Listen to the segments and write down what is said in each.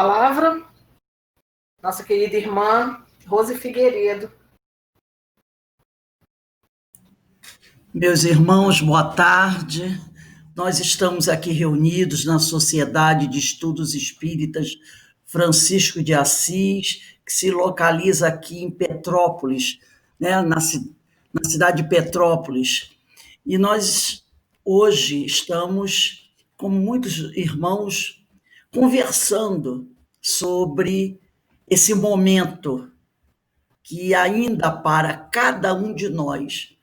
Palavra, nossa querida irmã Rose Figueiredo. Meus irmãos, boa tarde. Nós estamos aqui reunidos na Sociedade de Estudos Espíritas Francisco de Assis, que se localiza aqui em Petrópolis, né, na cidade de Petrópolis. E nós hoje estamos com muitos irmãos conversando sobre esse momento que ainda para cada um de nós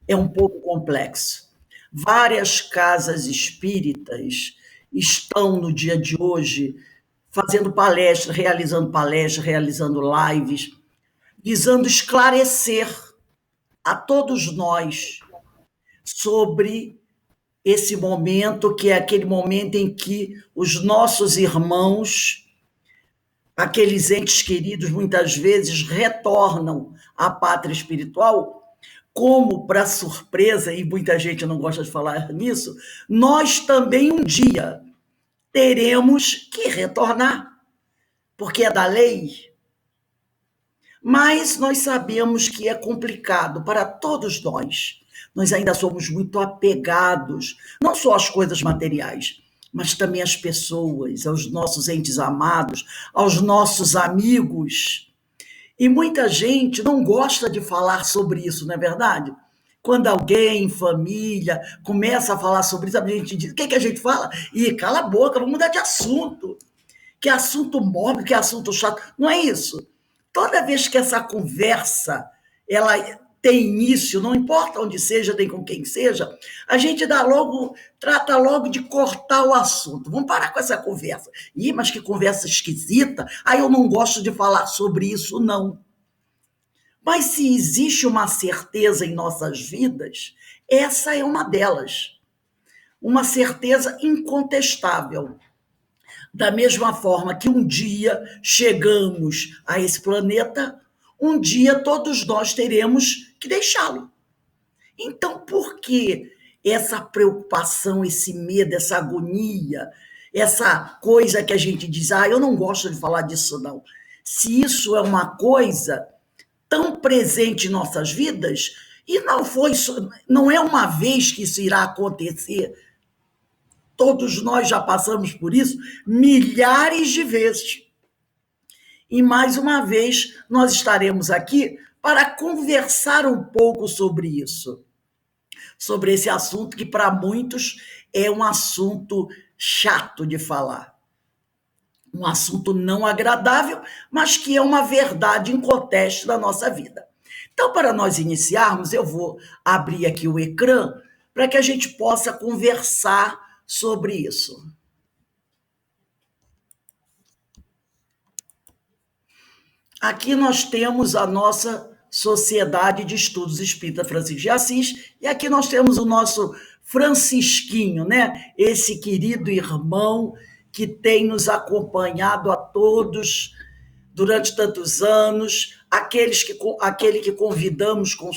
é um pouco complexo. Várias casas espíritas estão no dia de hoje fazendo palestras, realizando lives, visando esclarecer a todos nós sobre esse momento, que é aquele momento em que os nossos irmãos, aqueles entes queridos, muitas vezes retornam à pátria espiritual, como, para surpresa, e muita gente não gosta de falar nisso, nós também um dia teremos que retornar, porque é da lei. Mas nós sabemos que é complicado para todos nós. Nós ainda somos muito apegados, não só às coisas materiais, mas também às pessoas, aos nossos entes amados, aos nossos amigos. E muita gente não gosta de falar sobre isso, não é verdade? Quando alguém, família, começa a falar sobre isso, a gente diz: o que a gente fala? Ih, cala a boca, vamos mudar de assunto. Que assunto mórbido, que assunto chato. Não é isso. Toda vez que essa conversa ela tem início, não importa onde seja, nem com quem seja, a gente trata logo de cortar o assunto. Vamos parar com essa conversa. Ih, mas que conversa esquisita. Eu não gosto de falar sobre isso, não. Mas se existe uma certeza em nossas vidas, essa é uma delas. Uma certeza incontestável. Da mesma forma que um dia chegamos a esse planeta, um dia todos nós teremos que deixá-lo. Então, por que essa preocupação, esse medo, essa agonia, essa coisa que a gente diz: eu não gosto de falar disso, não. Se isso é uma coisa tão presente em nossas vidas, e não é uma vez que isso irá acontecer. Todos nós já passamos por isso milhares de vezes. E mais uma vez nós estaremos aqui para conversar um pouco sobre isso. Sobre esse assunto que para muitos é um assunto chato de falar. Um assunto não agradável, mas que é uma verdade inconteste da nossa vida. Então, para nós iniciarmos, eu vou abrir aqui o ecrã para que a gente possa conversar sobre isso. Aqui nós temos a nossa Sociedade de Estudos Espírita Francisco de Assis, e aqui nós temos o nosso Francisquinho, né? Esse querido irmão que tem nos acompanhado a todos durante tantos anos, aquele que convidamos com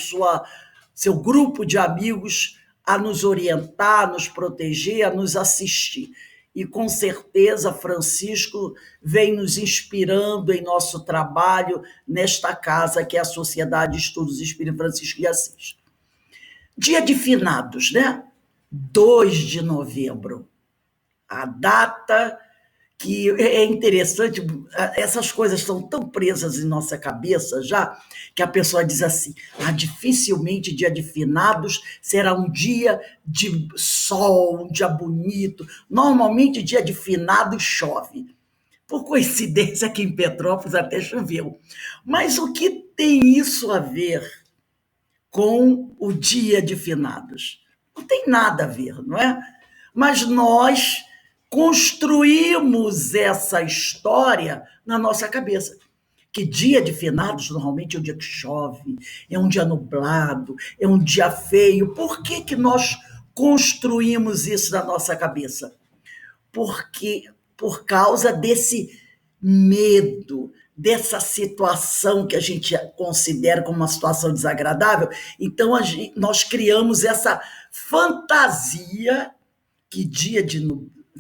seu grupo de amigos a nos orientar, a nos proteger, a nos assistir. E com certeza Francisco vem nos inspirando em nosso trabalho nesta casa que é a Sociedade de Estudos Espírita Francisco de Assis. Dia de finados, né? 2 de novembro. A data que é interessante, essas coisas estão tão presas em nossa cabeça já, que a pessoa diz assim: dificilmente dia de finados será um dia de sol, um dia bonito. Normalmente dia de finados chove. Por coincidência, aqui em Petrópolis até choveu. Mas o que tem isso a ver com o dia de finados? Não tem nada a ver, não é? Mas nós construímos essa história na nossa cabeça. Que dia de finados normalmente é um dia que chove, é um dia nublado, é um dia feio. Por que nós construímos isso na nossa cabeça? Porque por causa desse medo, dessa situação que a gente considera como uma situação desagradável. Então nós criamos essa fantasia que dia de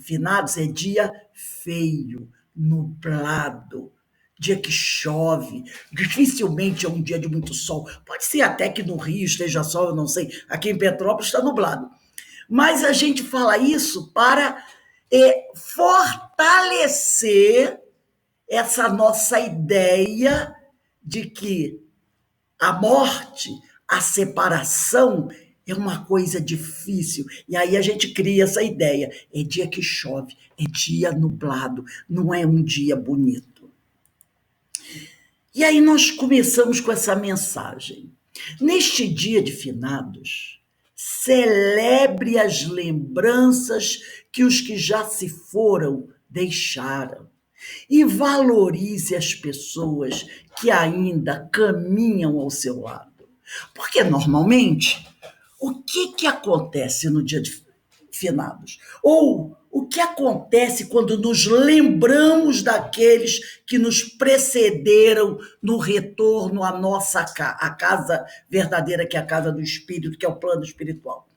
finados é dia feio, nublado, dia que chove, dificilmente é um dia de muito sol. Pode ser até que no Rio esteja sol, eu não sei. Aqui em Petrópolis está nublado. Mas a gente fala isso para fortalecer essa nossa ideia de que a morte, a separação é uma coisa difícil. E aí a gente cria essa ideia. É dia que chove, é dia nublado, não é um dia bonito. E aí nós começamos com essa mensagem. Neste dia de finados, celebre as lembranças que os que já se foram deixaram e valorize as pessoas que ainda caminham ao seu lado. Porque normalmente, o que acontece no dia de finados? Ou o que acontece quando nos lembramos daqueles que nos precederam no retorno à nossa a casa verdadeira, que é a casa do espírito, que é o plano espiritual?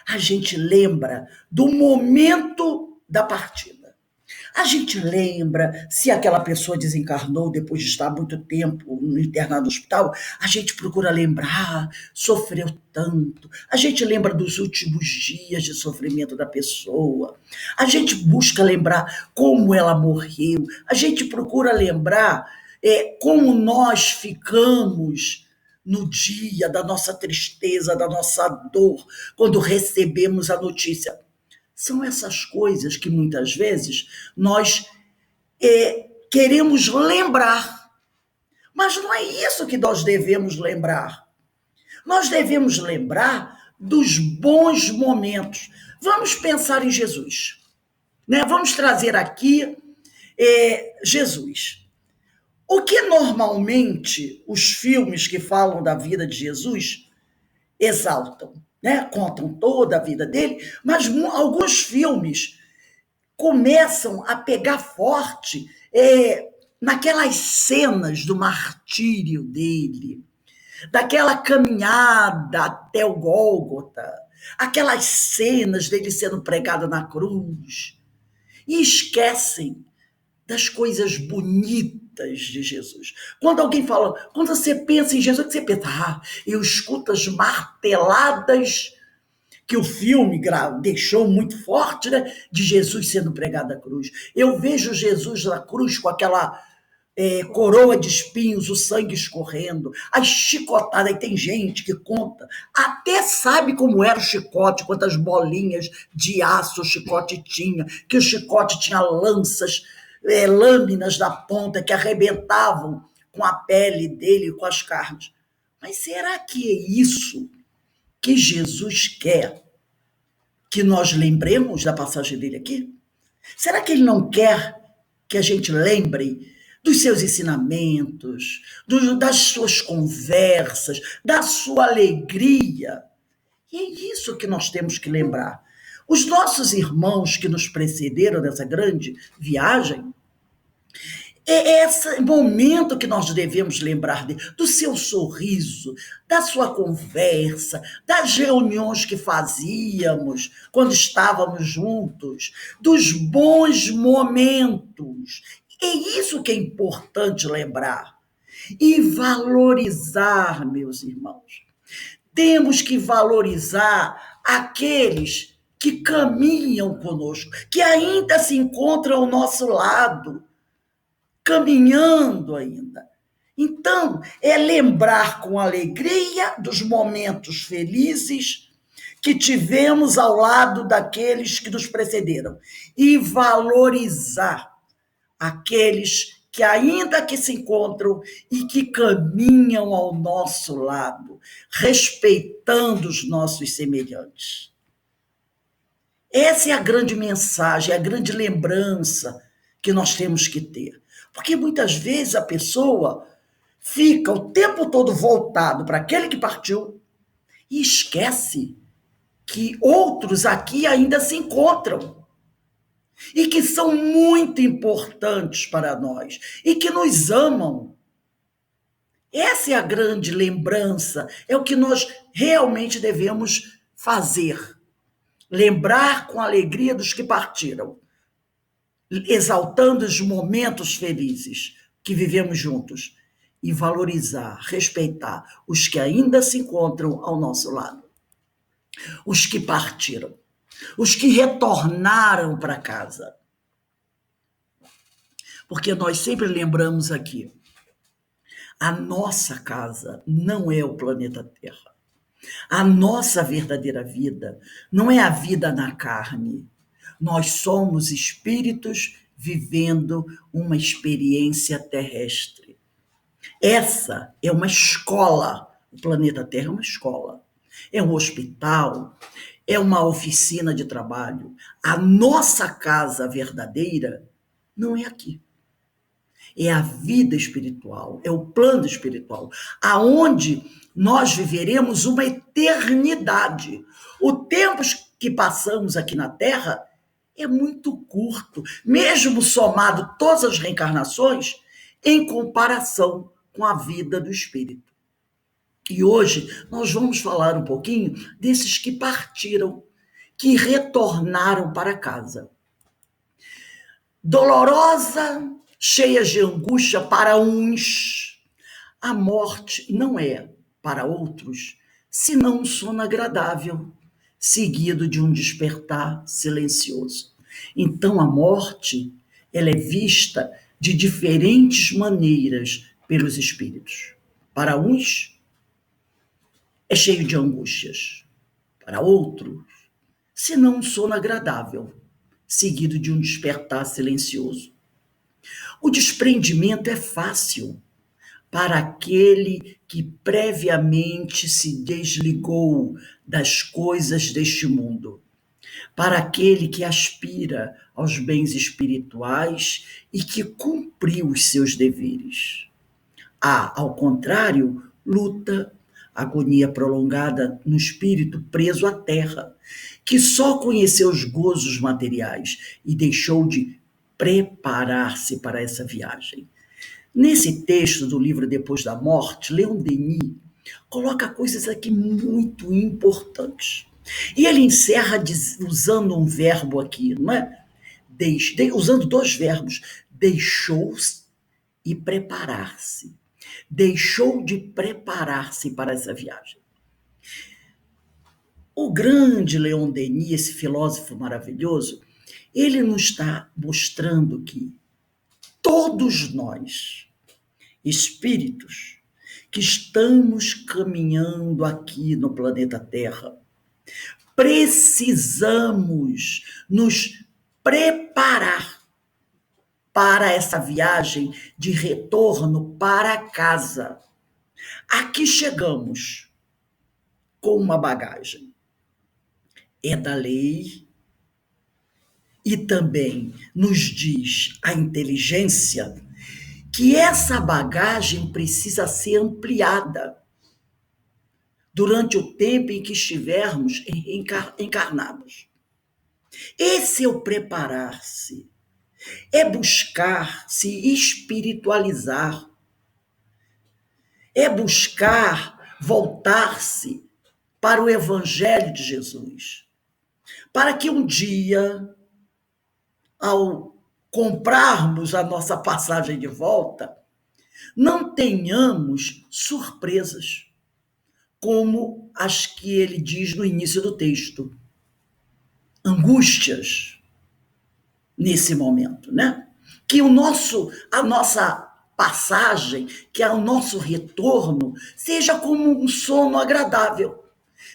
A gente lembra do momento da partida. A gente lembra se aquela pessoa desencarnou depois de estar muito tempo no internado no hospital, a gente procura lembrar, sofreu tanto, a gente lembra dos últimos dias de sofrimento da pessoa, a gente busca lembrar como ela morreu, a gente procura lembrar como nós ficamos no dia da nossa tristeza, da nossa dor, quando recebemos a notícia. São essas coisas que muitas vezes nós queremos lembrar. Mas não é isso que nós devemos lembrar. Nós devemos lembrar dos bons momentos. Vamos pensar em Jesus. Né? Vamos trazer aqui Jesus. O que normalmente os filmes que falam da vida de Jesus exaltam? Né? Contam toda a vida dele, mas alguns filmes começam a pegar forte naquelas cenas do martírio dele, daquela caminhada até o Gólgota, aquelas cenas dele sendo pregado na cruz, e esquecem das coisas bonitas de Jesus. Quando alguém fala, quando você pensa em Jesus, você pensa, eu escuto as marteladas que o filme deixou muito forte, né, de Jesus sendo pregado na cruz. Eu vejo Jesus na cruz com aquela coroa de espinhos, o sangue escorrendo, as chicotadas, e tem gente que conta, até sabe como era o chicote, quantas bolinhas de aço o chicote tinha, que o chicote tinha lanças, lâminas da ponta que arrebentavam com a pele dele, com as carnes. Mas será que é isso que Jesus quer que nós lembremos da passagem dele aqui? Será que ele não quer que a gente lembre dos seus ensinamentos, das suas conversas, da sua alegria? E é isso que nós temos que lembrar. Os nossos irmãos que nos precederam nessa grande viagem, é esse momento que nós devemos lembrar do seu sorriso, da sua conversa, das reuniões que fazíamos quando estávamos juntos, dos bons momentos. É isso que é importante lembrar. E valorizar, meus irmãos. Temos que valorizar aqueles que caminham conosco, que ainda se encontram ao nosso lado, caminhando ainda. Então, é lembrar com alegria dos momentos felizes que tivemos ao lado daqueles que nos precederam e valorizar aqueles que ainda que se encontram e que caminham ao nosso lado, respeitando os nossos semelhantes. Essa é a grande mensagem, a grande lembrança que nós temos que ter. Porque muitas vezes a pessoa fica o tempo todo voltado para aquele que partiu e esquece que outros aqui ainda se encontram e que são muito importantes para nós e que nos amam. Essa é a grande lembrança, é o que nós realmente devemos fazer. Lembrar com alegria dos que partiram. exaltando os momentos felizes que vivemos juntos e valorizar, respeitar os que ainda se encontram ao nosso lado, os que partiram, os que retornaram para casa. Porque nós sempre lembramos aqui, a nossa casa não é o planeta Terra. A nossa verdadeira vida não é a vida na carne. Nós somos espíritos vivendo uma experiência terrestre. Essa é uma escola. O planeta Terra é uma escola. É um hospital, é uma oficina de trabalho. A nossa casa verdadeira não é aqui. É a vida espiritual, é o plano espiritual, aonde nós viveremos uma eternidade. O tempo que passamos aqui na Terra é muito curto, mesmo somado todas as reencarnações, em comparação com a vida do espírito. E hoje nós vamos falar um pouquinho desses que partiram, que retornaram para casa. Dolorosa, cheia de angústia para uns, a morte não é, para outros, senão um sono agradável, seguido de um despertar silencioso. Então a morte, ela é vista de diferentes maneiras pelos espíritos. Para uns, é cheio de angústias. Para outros, senão um sono agradável, seguido de um despertar silencioso. O desprendimento é fácil para aquele que previamente se desligou das coisas deste mundo, para aquele que aspira aos bens espirituais e que cumpriu os seus deveres. Há, ao contrário, luta, agonia prolongada no espírito preso à terra, que só conheceu os gozos materiais e deixou de preparar-se para essa viagem. Nesse texto do livro Depois da Morte, Leon Denis coloca coisas aqui muito importantes. E ele encerra usando um verbo aqui, não é? Usando dois verbos, deixou-se e preparar-se. Deixou de preparar-se para essa viagem. O grande Leon Denis, esse filósofo maravilhoso, ele nos está mostrando que todos nós, espíritos, que estamos caminhando aqui no planeta Terra, precisamos nos preparar para essa viagem de retorno para casa. Aqui chegamos com uma bagagem. É da lei e também nos diz a inteligência que essa bagagem precisa ser ampliada durante o tempo em que estivermos encarnados. Esse é o preparar-se, é buscar se espiritualizar, é buscar voltar-se para o Evangelho de Jesus, para que um dia, ao comprarmos a nossa passagem de volta, não tenhamos surpresas, como as que ele diz no início do texto. Angústias nesse momento, né? Que a nossa passagem, que o nosso retorno, seja como um sono agradável,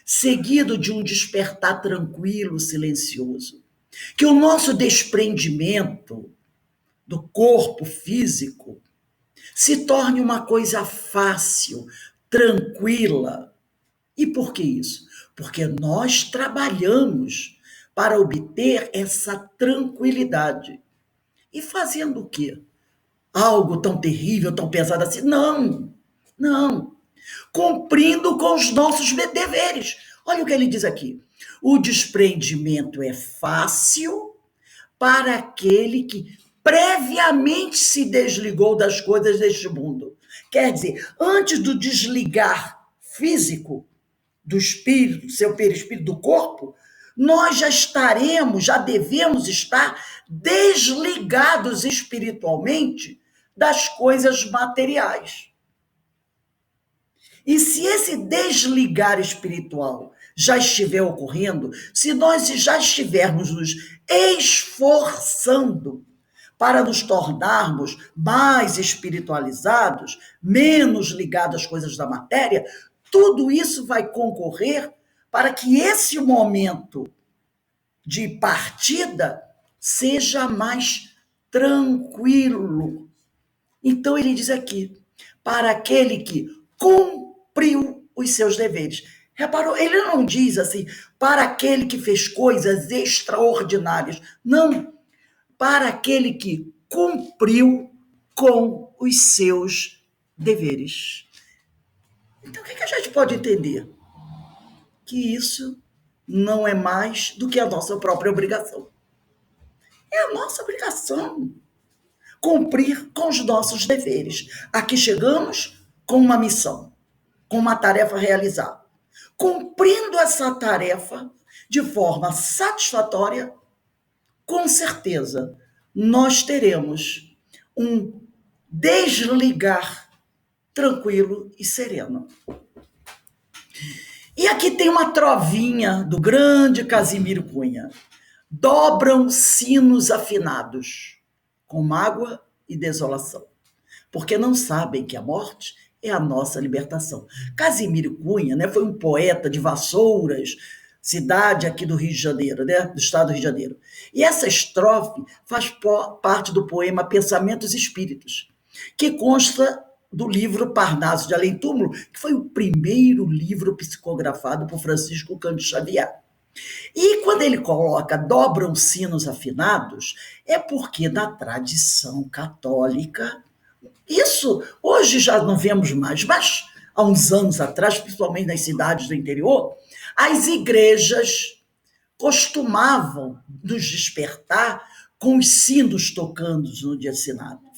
seguido de um despertar tranquilo, silencioso. Que o nosso desprendimento do corpo físico se torne uma coisa fácil, tranquila. E por que isso? Porque nós trabalhamos para obter essa tranquilidade. E fazendo o quê? Algo tão terrível, tão pesado assim? Não, não. Cumprindo com os nossos deveres. Olha o que ele diz aqui. O desprendimento é fácil para aquele que previamente se desligou das coisas deste mundo. Quer dizer, antes do desligar físico do espírito, do seu perispírito, do corpo, nós já devemos estar desligados espiritualmente das coisas materiais. E se esse desligar espiritual já estiver ocorrendo, se nós já estivermos nos esforçando para nos tornarmos mais espiritualizados, menos ligados às coisas da matéria, tudo isso vai concorrer para que esse momento de partida seja mais tranquilo. Então ele diz aqui, para aquele que cumpriu os seus deveres. Reparou? Ele não diz assim, para aquele que fez coisas extraordinárias. Não, para aquele que cumpriu com os seus deveres. Então, o que a gente pode entender? Que isso não é mais do que a nossa própria obrigação. É a nossa obrigação cumprir com os nossos deveres. Aqui chegamos com uma missão, com uma tarefa a realizar. Cumprindo essa tarefa de forma satisfatória, com certeza, nós teremos um desligar tranquilo e sereno. E aqui tem uma trovinha do grande Casimiro Cunha. Dobram sinos afinados, com mágoa e desolação, porque não sabem que a morte é a nossa libertação. Casimiro Cunha, né, foi um poeta de Vassouras, cidade aqui do Rio de Janeiro, né, do estado do Rio de Janeiro. E essa estrofe faz parte do poema Pensamentos Espíritos, que consta do livro Parnaso de Além Túmulo, que foi o primeiro livro psicografado por Francisco Cândido Xavier. E quando ele coloca dobram sinos afinados, é porque na tradição católica, isso hoje já não vemos mais, mas há uns anos atrás, principalmente nas cidades do interior, as igrejas costumavam nos despertar com os sinos tocando no dia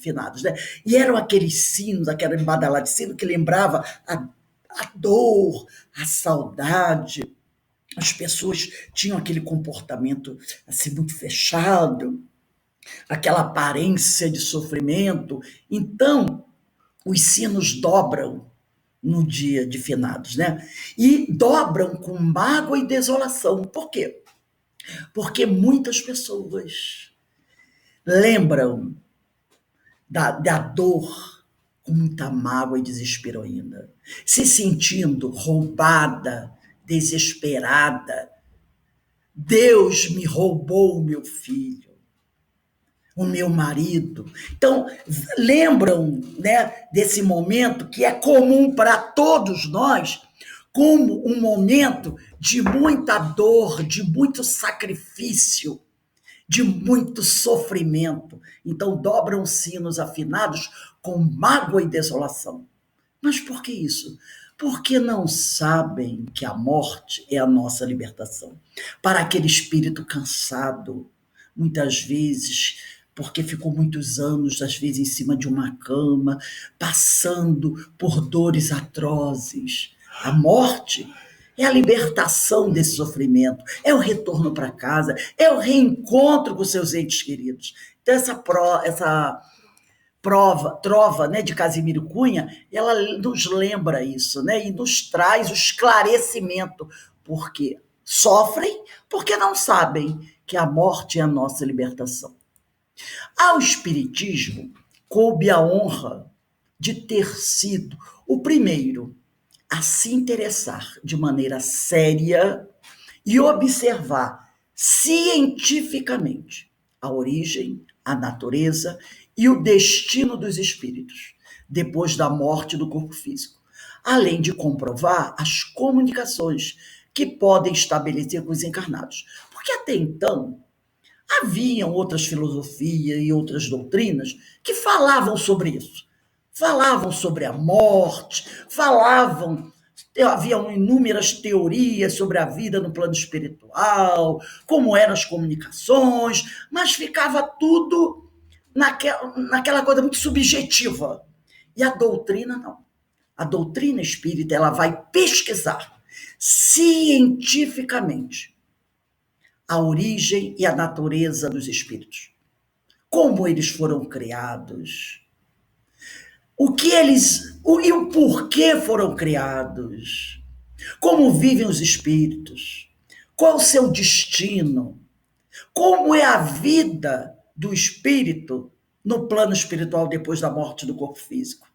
finados, né? E eram aqueles sinos, aquela embadalada de sino que lembrava a dor, a saudade. As pessoas tinham aquele comportamento assim muito fechado, aquela aparência de sofrimento. Então, os sinos dobram no dia de finados, né? E dobram com mágoa e desolação. Por quê? Porque muitas pessoas lembram da dor com muita mágoa e desespero ainda, se sentindo roubada, desesperada. Deus me roubou o meu filho, o meu marido. Então, lembram, né, desse momento que é comum para todos nós, como um momento de muita dor, de muito sacrifício, de muito sofrimento. Então, dobram sinos afinados com mágoa e desolação. Mas por que isso? Porque não sabem que a morte é a nossa libertação. Para aquele espírito cansado, muitas vezes, porque ficou muitos anos, às vezes, em cima de uma cama, passando por dores atrozes. A morte é a libertação desse sofrimento, é o retorno para casa, é o reencontro com seus entes queridos. Então, essa trova, né, de Casimiro Cunha, ela nos lembra isso, né, e nos traz o esclarecimento, porque sofrem, porque não sabem que a morte é a nossa libertação. Ao Espiritismo coube a honra de ter sido o primeiro a se interessar de maneira séria e observar cientificamente a origem, a natureza e o destino dos espíritos, depois da morte do corpo físico, além de comprovar as comunicações que podem estabelecer com os encarnados. Porque até então, haviam outras filosofias e outras doutrinas que falavam sobre isso. Falavam sobre a morte, haviam inúmeras teorias sobre a vida no plano espiritual, como eram as comunicações, mas ficava tudo naquela coisa muito subjetiva. E a doutrina não. A doutrina espírita, ela vai pesquisar cientificamente a origem e a natureza dos espíritos. Como eles foram criados. E o porquê foram criados. Como vivem os espíritos. Qual o seu destino. Como é a vida do espírito no plano espiritual depois da morte do corpo físico.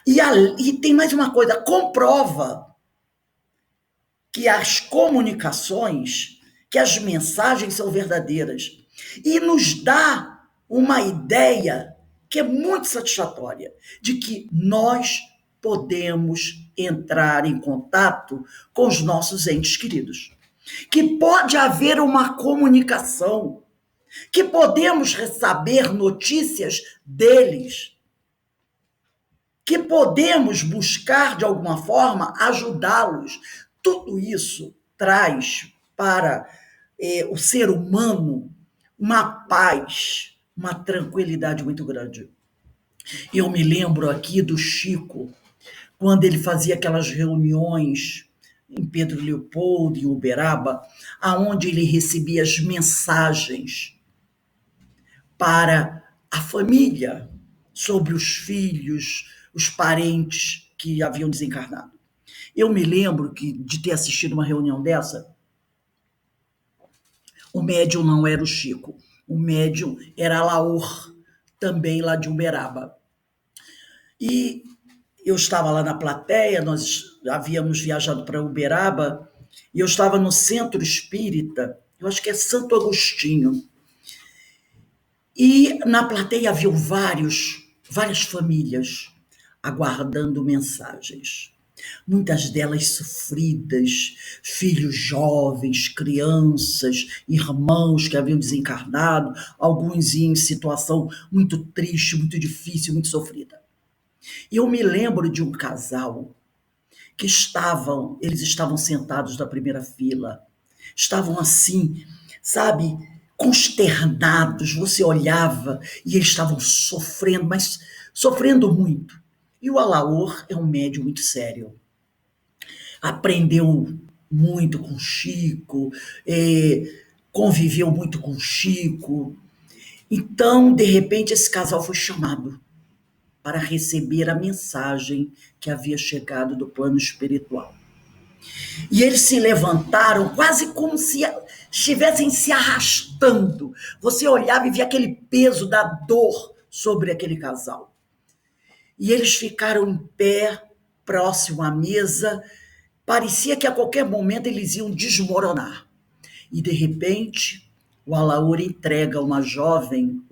E tem mais uma coisa, comprova que as comunicações, que as mensagens são verdadeiras. E nos dá uma ideia que é muito satisfatória, de que nós podemos entrar em contato com os nossos entes queridos. Que pode haver uma comunicação, que podemos saber notícias deles, que podemos buscar, de alguma forma, ajudá-los. Tudo isso traz para o ser humano uma paz, uma tranquilidade muito grande. Eu me lembro aqui do Chico, quando ele fazia aquelas reuniões em Pedro Leopoldo, em Uberaba, aonde ele recebia as mensagens para a família, sobre os filhos, os parentes que haviam desencarnado. Eu me lembro de ter assistido uma reunião dessa, o médium não era o Chico, o médium era Alaor, também lá de Uberaba. E eu estava lá na plateia, nós havíamos viajado para Uberaba, e eu estava no centro espírita, eu acho que é Santo Agostinho, e na plateia haviam várias famílias aguardando mensagens. Muitas delas sofridas, filhos jovens, crianças, irmãos que haviam desencarnado, alguns em situação muito triste, muito difícil, muito sofrida. E eu me lembro de um casal que eles estavam sentados na primeira fila, estavam assim, sabe, consternados, você olhava e eles estavam sofrendo, mas sofrendo muito. E o Alaor é um médium muito sério. Aprendeu muito com o Chico, conviveu muito com o Chico. Então, de repente, esse casal foi chamado para receber a mensagem que havia chegado do plano espiritual. E eles se levantaram quase como se estivessem se arrastando. Você olhava e via aquele peso da dor sobre aquele casal. E eles ficaram em pé, próximo à mesa. Parecia que a qualquer momento eles iam desmoronar. E, de repente, o Alaor entrega a uma jovem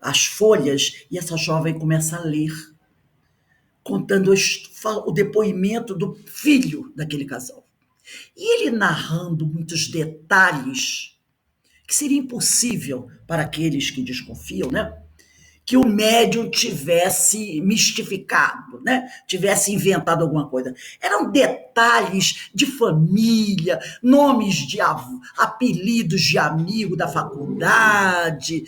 as folhas e essa jovem começa a ler, contando o depoimento do filho daquele casal. E ele narrando muitos detalhes que seria impossível para aqueles que desconfiam, né? Que o médium tivesse mistificado, né? Tivesse inventado alguma coisa. Eram detalhes de família, nomes de apelidos de amigo da faculdade,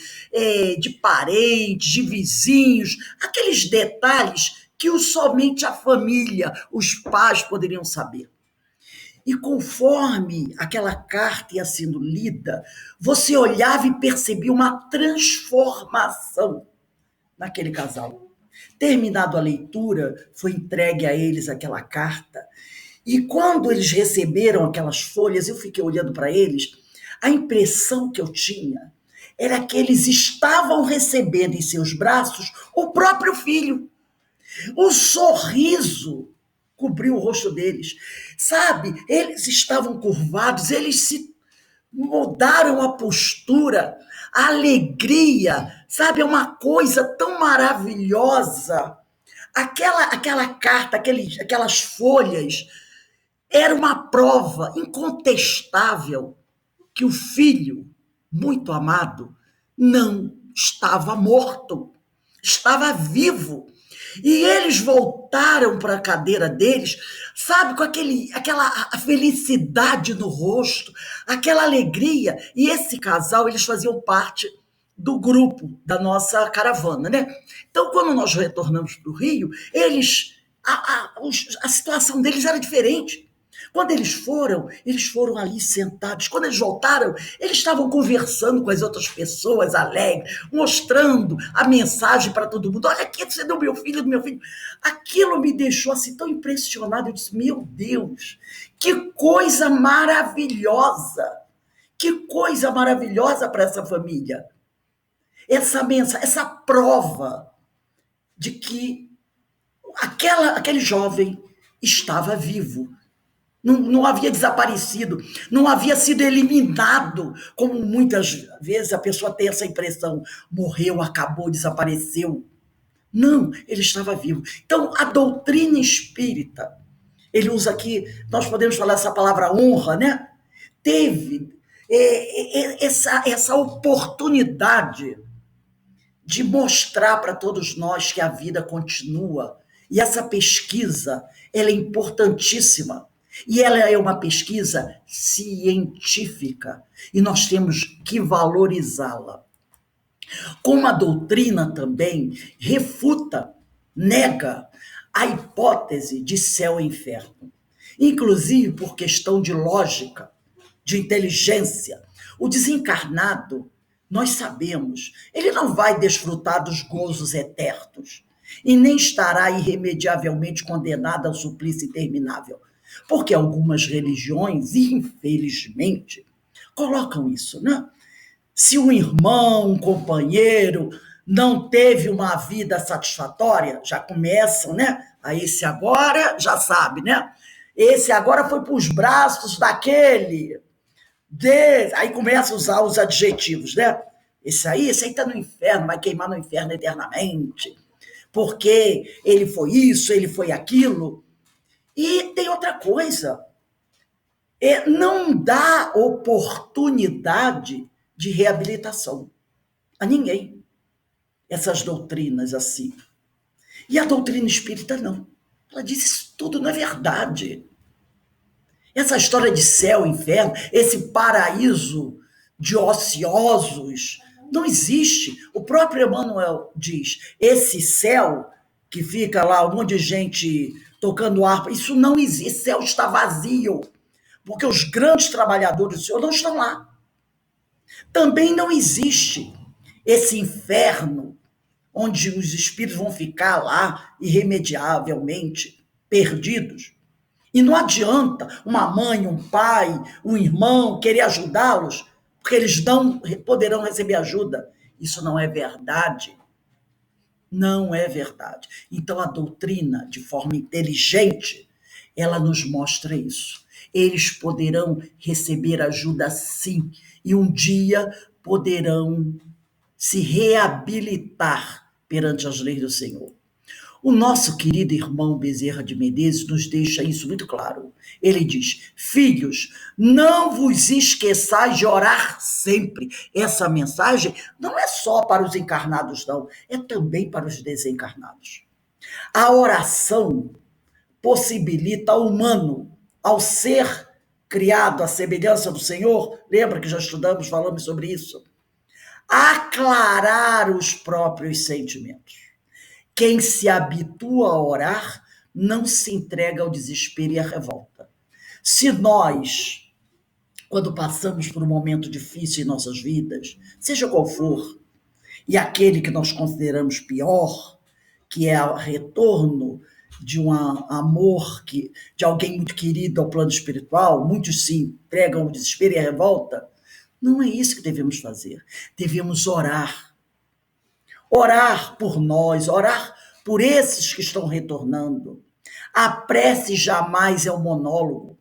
de parentes, de vizinhos, aqueles detalhes que somente a família, os pais poderiam saber. E conforme aquela carta ia sendo lida, você olhava e percebia uma transformação naquele casal. Terminado a leitura, foi entregue a eles aquela carta. E quando eles receberam aquelas folhas, eu fiquei olhando para eles, a impressão que eu tinha era que eles estavam recebendo em seus braços o próprio filho. O sorriso cobriu o rosto deles. Sabe, eles estavam curvados, eles se mudaram a postura, a alegria, sabe, é uma coisa tão maravilhosa. Aquela carta, aquelas folhas, era uma prova incontestável que o filho, muito amado, não estava morto, estava vivo. E eles voltaram para a cadeira deles, sabe, com aquela felicidade no rosto, aquela alegria. E esse casal, eles faziam parte do grupo da nossa caravana, né? Então, quando nós retornamos para o Rio, a situação deles era diferente. Quando eles foram ali sentados. Quando eles voltaram, eles estavam conversando com as outras pessoas, alegres, mostrando a mensagem para todo mundo. Olha aqui, você deu meu filho, do meu filho. Aquilo me deixou assim tão impressionado. Eu disse, meu Deus, que coisa maravilhosa! Que coisa maravilhosa para essa família. Essa mensagem, essa prova de que aquele jovem estava vivo. Não havia desaparecido, não havia sido eliminado, como muitas vezes a pessoa tem essa impressão, morreu, acabou, desapareceu. Não, ele estava vivo. Então, a doutrina espírita, ele usa aqui, nós podemos falar essa palavra honra, né? Teve essa oportunidade de mostrar para todos nós que a vida continua. E essa pesquisa, ela é importantíssima. E ela é uma pesquisa científica. E nós temos que valorizá-la. Como a doutrina também refuta, nega a hipótese de céu e inferno. Inclusive por questão de lógica, de inteligência. O desencarnado, nós sabemos, ele não vai desfrutar dos gozos eternos e nem estará irremediavelmente condenado ao suplício interminável. Porque algumas religiões, infelizmente, colocam isso, né? Se um irmão, um companheiro não teve uma vida satisfatória, já começam, né? Aí esse agora já sabe, né? Esse agora foi para os braços daquele. Aí começa a usar os adjetivos, né? Esse aí está no inferno, vai queimar no inferno eternamente. Porque ele foi isso, ele foi aquilo. E tem outra coisa. Não dá oportunidade de reabilitação a ninguém. Essas doutrinas assim. E a doutrina espírita não. Ela diz isso tudo não é verdade. Essa história de céu, inferno, esse paraíso de ociosos, não existe. O próprio Emmanuel diz, esse céu que fica lá, um monte de gente tocando harpa, isso não existe, esse céu está vazio, porque os grandes trabalhadores do Senhor não estão lá. Também não existe esse inferno, onde os espíritos vão ficar lá irremediavelmente perdidos. E não adianta uma mãe, um pai, um irmão querer ajudá-los, porque eles não poderão receber ajuda. Isso não é verdade. Não é verdade. Então a doutrina, de forma inteligente, ela nos mostra isso. Eles poderão receber ajuda sim, e um dia poderão se reabilitar perante as leis do Senhor. O nosso querido irmão Bezerra de Menezes nos deixa isso muito claro. Ele diz, filhos, não vos esqueçais de orar sempre. Essa mensagem não é só para os encarnados, não, é também para os desencarnados. A oração possibilita ao humano, ao ser criado à semelhança do Senhor, lembra que já estudamos, falamos sobre isso, aclarar os próprios sentimentos. Quem se habitua a orar não se entrega ao desespero e à revolta. Se nós, quando passamos por um momento difícil em nossas vidas, seja qual for, e aquele que nós consideramos pior, que é o retorno de um amor, de alguém muito querido ao plano espiritual, muitos se entregam ao desespero e à revolta, não é isso que devemos fazer. Devemos orar. Orar por nós, orar por esses que estão retornando. A prece jamais é um monólogo.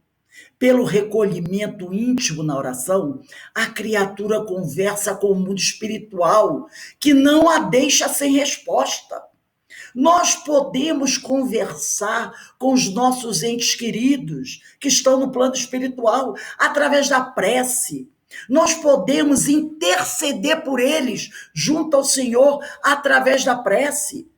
Pelo recolhimento íntimo na oração, a criatura conversa com o mundo espiritual, que não a deixa sem resposta. Nós podemos conversar com os nossos entes queridos, que estão no plano espiritual, através da prece. Nós podemos interceder por eles junto ao Senhor através da prece.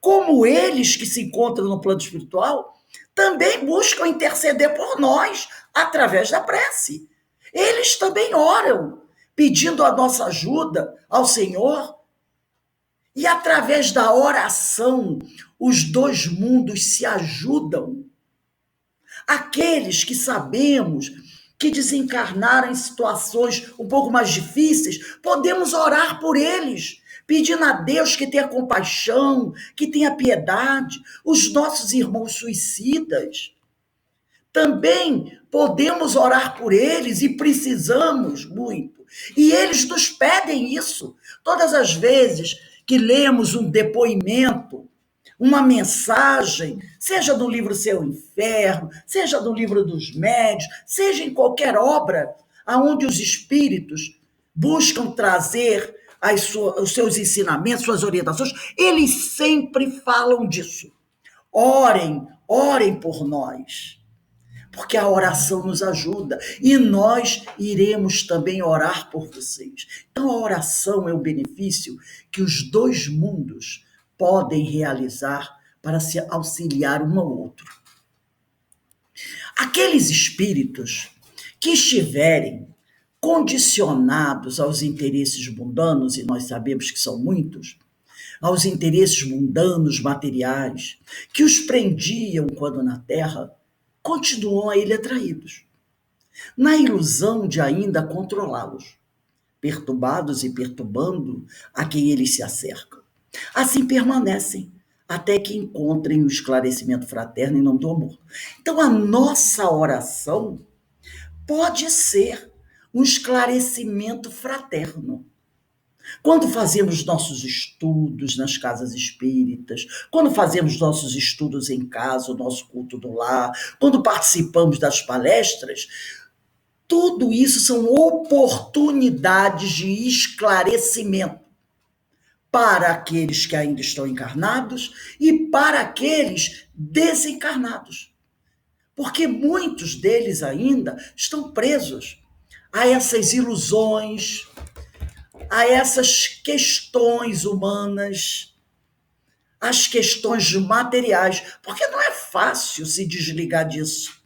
Como eles que se encontram no plano espiritual também buscam interceder por nós através da prece. Eles também oram, pedindo a nossa ajuda ao Senhor. E através da oração, os dois mundos se ajudam. Aqueles que sabemos que desencarnaram em situações um pouco mais difíceis, podemos orar por eles, pedindo a Deus que tenha compaixão, que tenha piedade. Os nossos irmãos suicidas, também podemos orar por eles e precisamos muito. E eles nos pedem isso. Todas as vezes que lemos um depoimento, uma mensagem, seja no livro Seu Inferno, seja no livro dos Médiuns, seja em qualquer obra onde os espíritos buscam trazer os seus ensinamentos, suas orientações, eles sempre falam disso. Orem, orem por nós, porque a oração nos ajuda e nós iremos também orar por vocês. Então, a oração é o benefício que os dois mundos podem realizar para se auxiliar um ao outro. Aqueles espíritos que estiverem condicionados aos interesses mundanos, e nós sabemos que são muitos, aos interesses mundanos materiais, que os prendiam quando na Terra, continuam a ele atraídos, na ilusão de ainda controlá-los, perturbados e perturbando a quem eles se acercam. Assim permanecem, até que encontrem o esclarecimento fraterno em nome do amor. Então, a nossa oração pode ser um esclarecimento fraterno. Quando fazemos nossos estudos nas casas espíritas, quando fazemos nossos estudos em casa, o nosso culto do lar, quando participamos das palestras, tudo isso são oportunidades de esclarecimento para aqueles que ainda estão encarnados e para aqueles desencarnados. Porque muitos deles ainda estão presos a essas ilusões, a essas questões humanas, as questões materiais, porque não é fácil se desligar disso.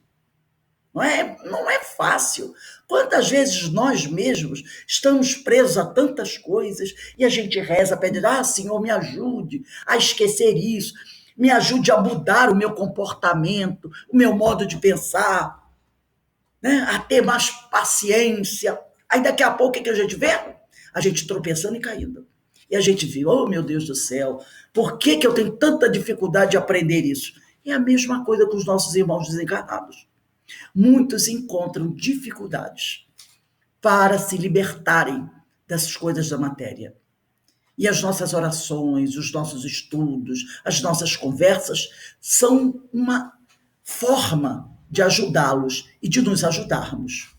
Não é fácil. Quantas vezes nós mesmos estamos presos a tantas coisas e a gente reza, pede, Senhor, me ajude a esquecer isso, me ajude a mudar o meu comportamento, o meu modo de pensar, né? A ter mais paciência. Aí daqui a pouco o que a gente vê? A gente tropeçando e caindo. E a gente viu, oh meu Deus do céu, por que eu tenho tanta dificuldade de aprender isso? É a mesma coisa com os nossos irmãos desencarnados. Muitos encontram dificuldades para se libertarem dessas coisas da matéria. E as nossas orações, os nossos estudos, as nossas conversas são uma forma de ajudá-los e de nos ajudarmos.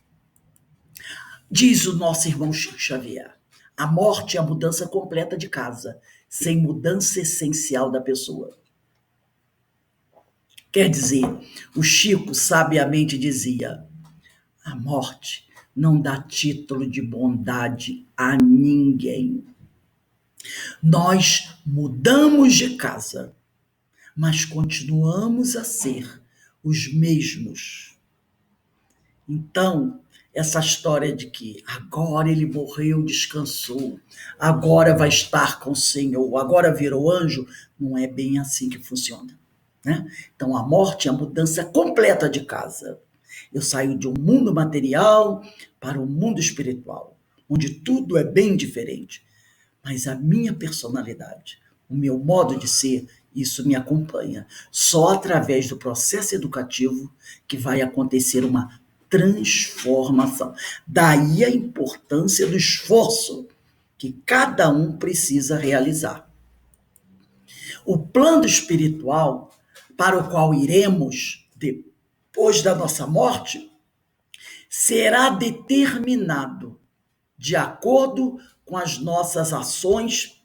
Diz o nosso irmão Chico Xavier, a morte é a mudança completa de casa, sem mudança essencial da pessoa. Quer dizer, o Chico sabiamente dizia, a morte não dá título de bondade a ninguém. Nós mudamos de casa, mas continuamos a ser os mesmos. Então, essa história de que agora ele morreu, descansou, agora vai estar com o Senhor, agora virou anjo, não é bem assim que funciona. Né? Então, a morte é a mudança completa de casa. Eu saio de um mundo material para um mundo espiritual, onde tudo é bem diferente. Mas a minha personalidade, o meu modo de ser, isso me acompanha. Só através do processo educativo que vai acontecer uma transformação. Daí a importância do esforço que cada um precisa realizar. O plano espiritual para o qual iremos depois da nossa morte será determinado de acordo com as nossas ações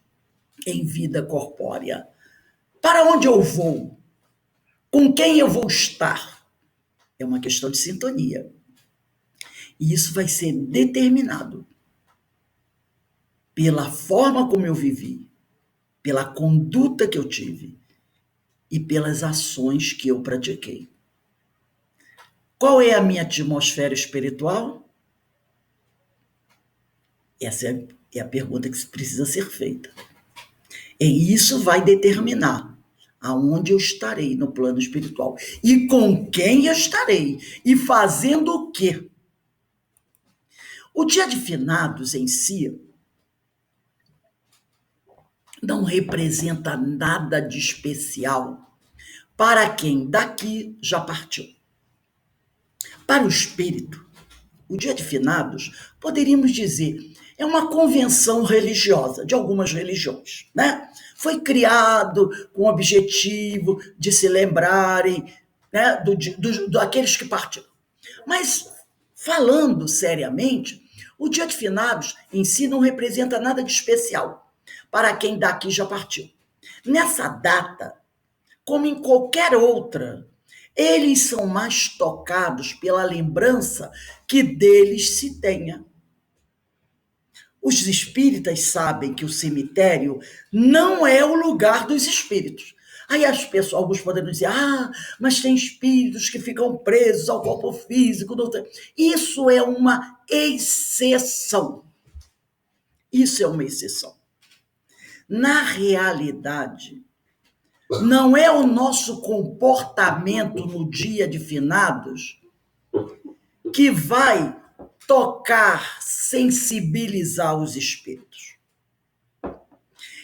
em vida corpórea. Para onde eu vou? Com quem eu vou estar? É uma questão de sintonia. E isso vai ser determinado pela forma como eu vivi, pela conduta que eu tive e pelas ações que eu pratiquei. Qual é a minha atmosfera espiritual? Essa é a pergunta que precisa ser feita. E isso vai determinar aonde eu estarei no plano espiritual e com quem eu estarei e fazendo o quê. O dia de finados em si não representa nada de especial para quem daqui já partiu. Para o espírito, o dia de finados, poderíamos dizer, é uma convenção religiosa de algumas religiões, né? Foi criado com o objetivo de se lembrarem, né, daqueles que partiram. Mas, falando seriamente, o dia de finados em si não representa nada de especial para quem daqui já partiu. Nessa data, como em qualquer outra, eles são mais tocados pela lembrança que deles se tenha. Os espíritas sabem que o cemitério não é o lugar dos espíritos. Aí as pessoas, alguns podem dizer, mas tem espíritos que ficam presos ao corpo físico. Isso é uma exceção. Isso é uma exceção. Na realidade, não é o nosso comportamento no dia de finados que vai tocar, sensibilizar os espíritos.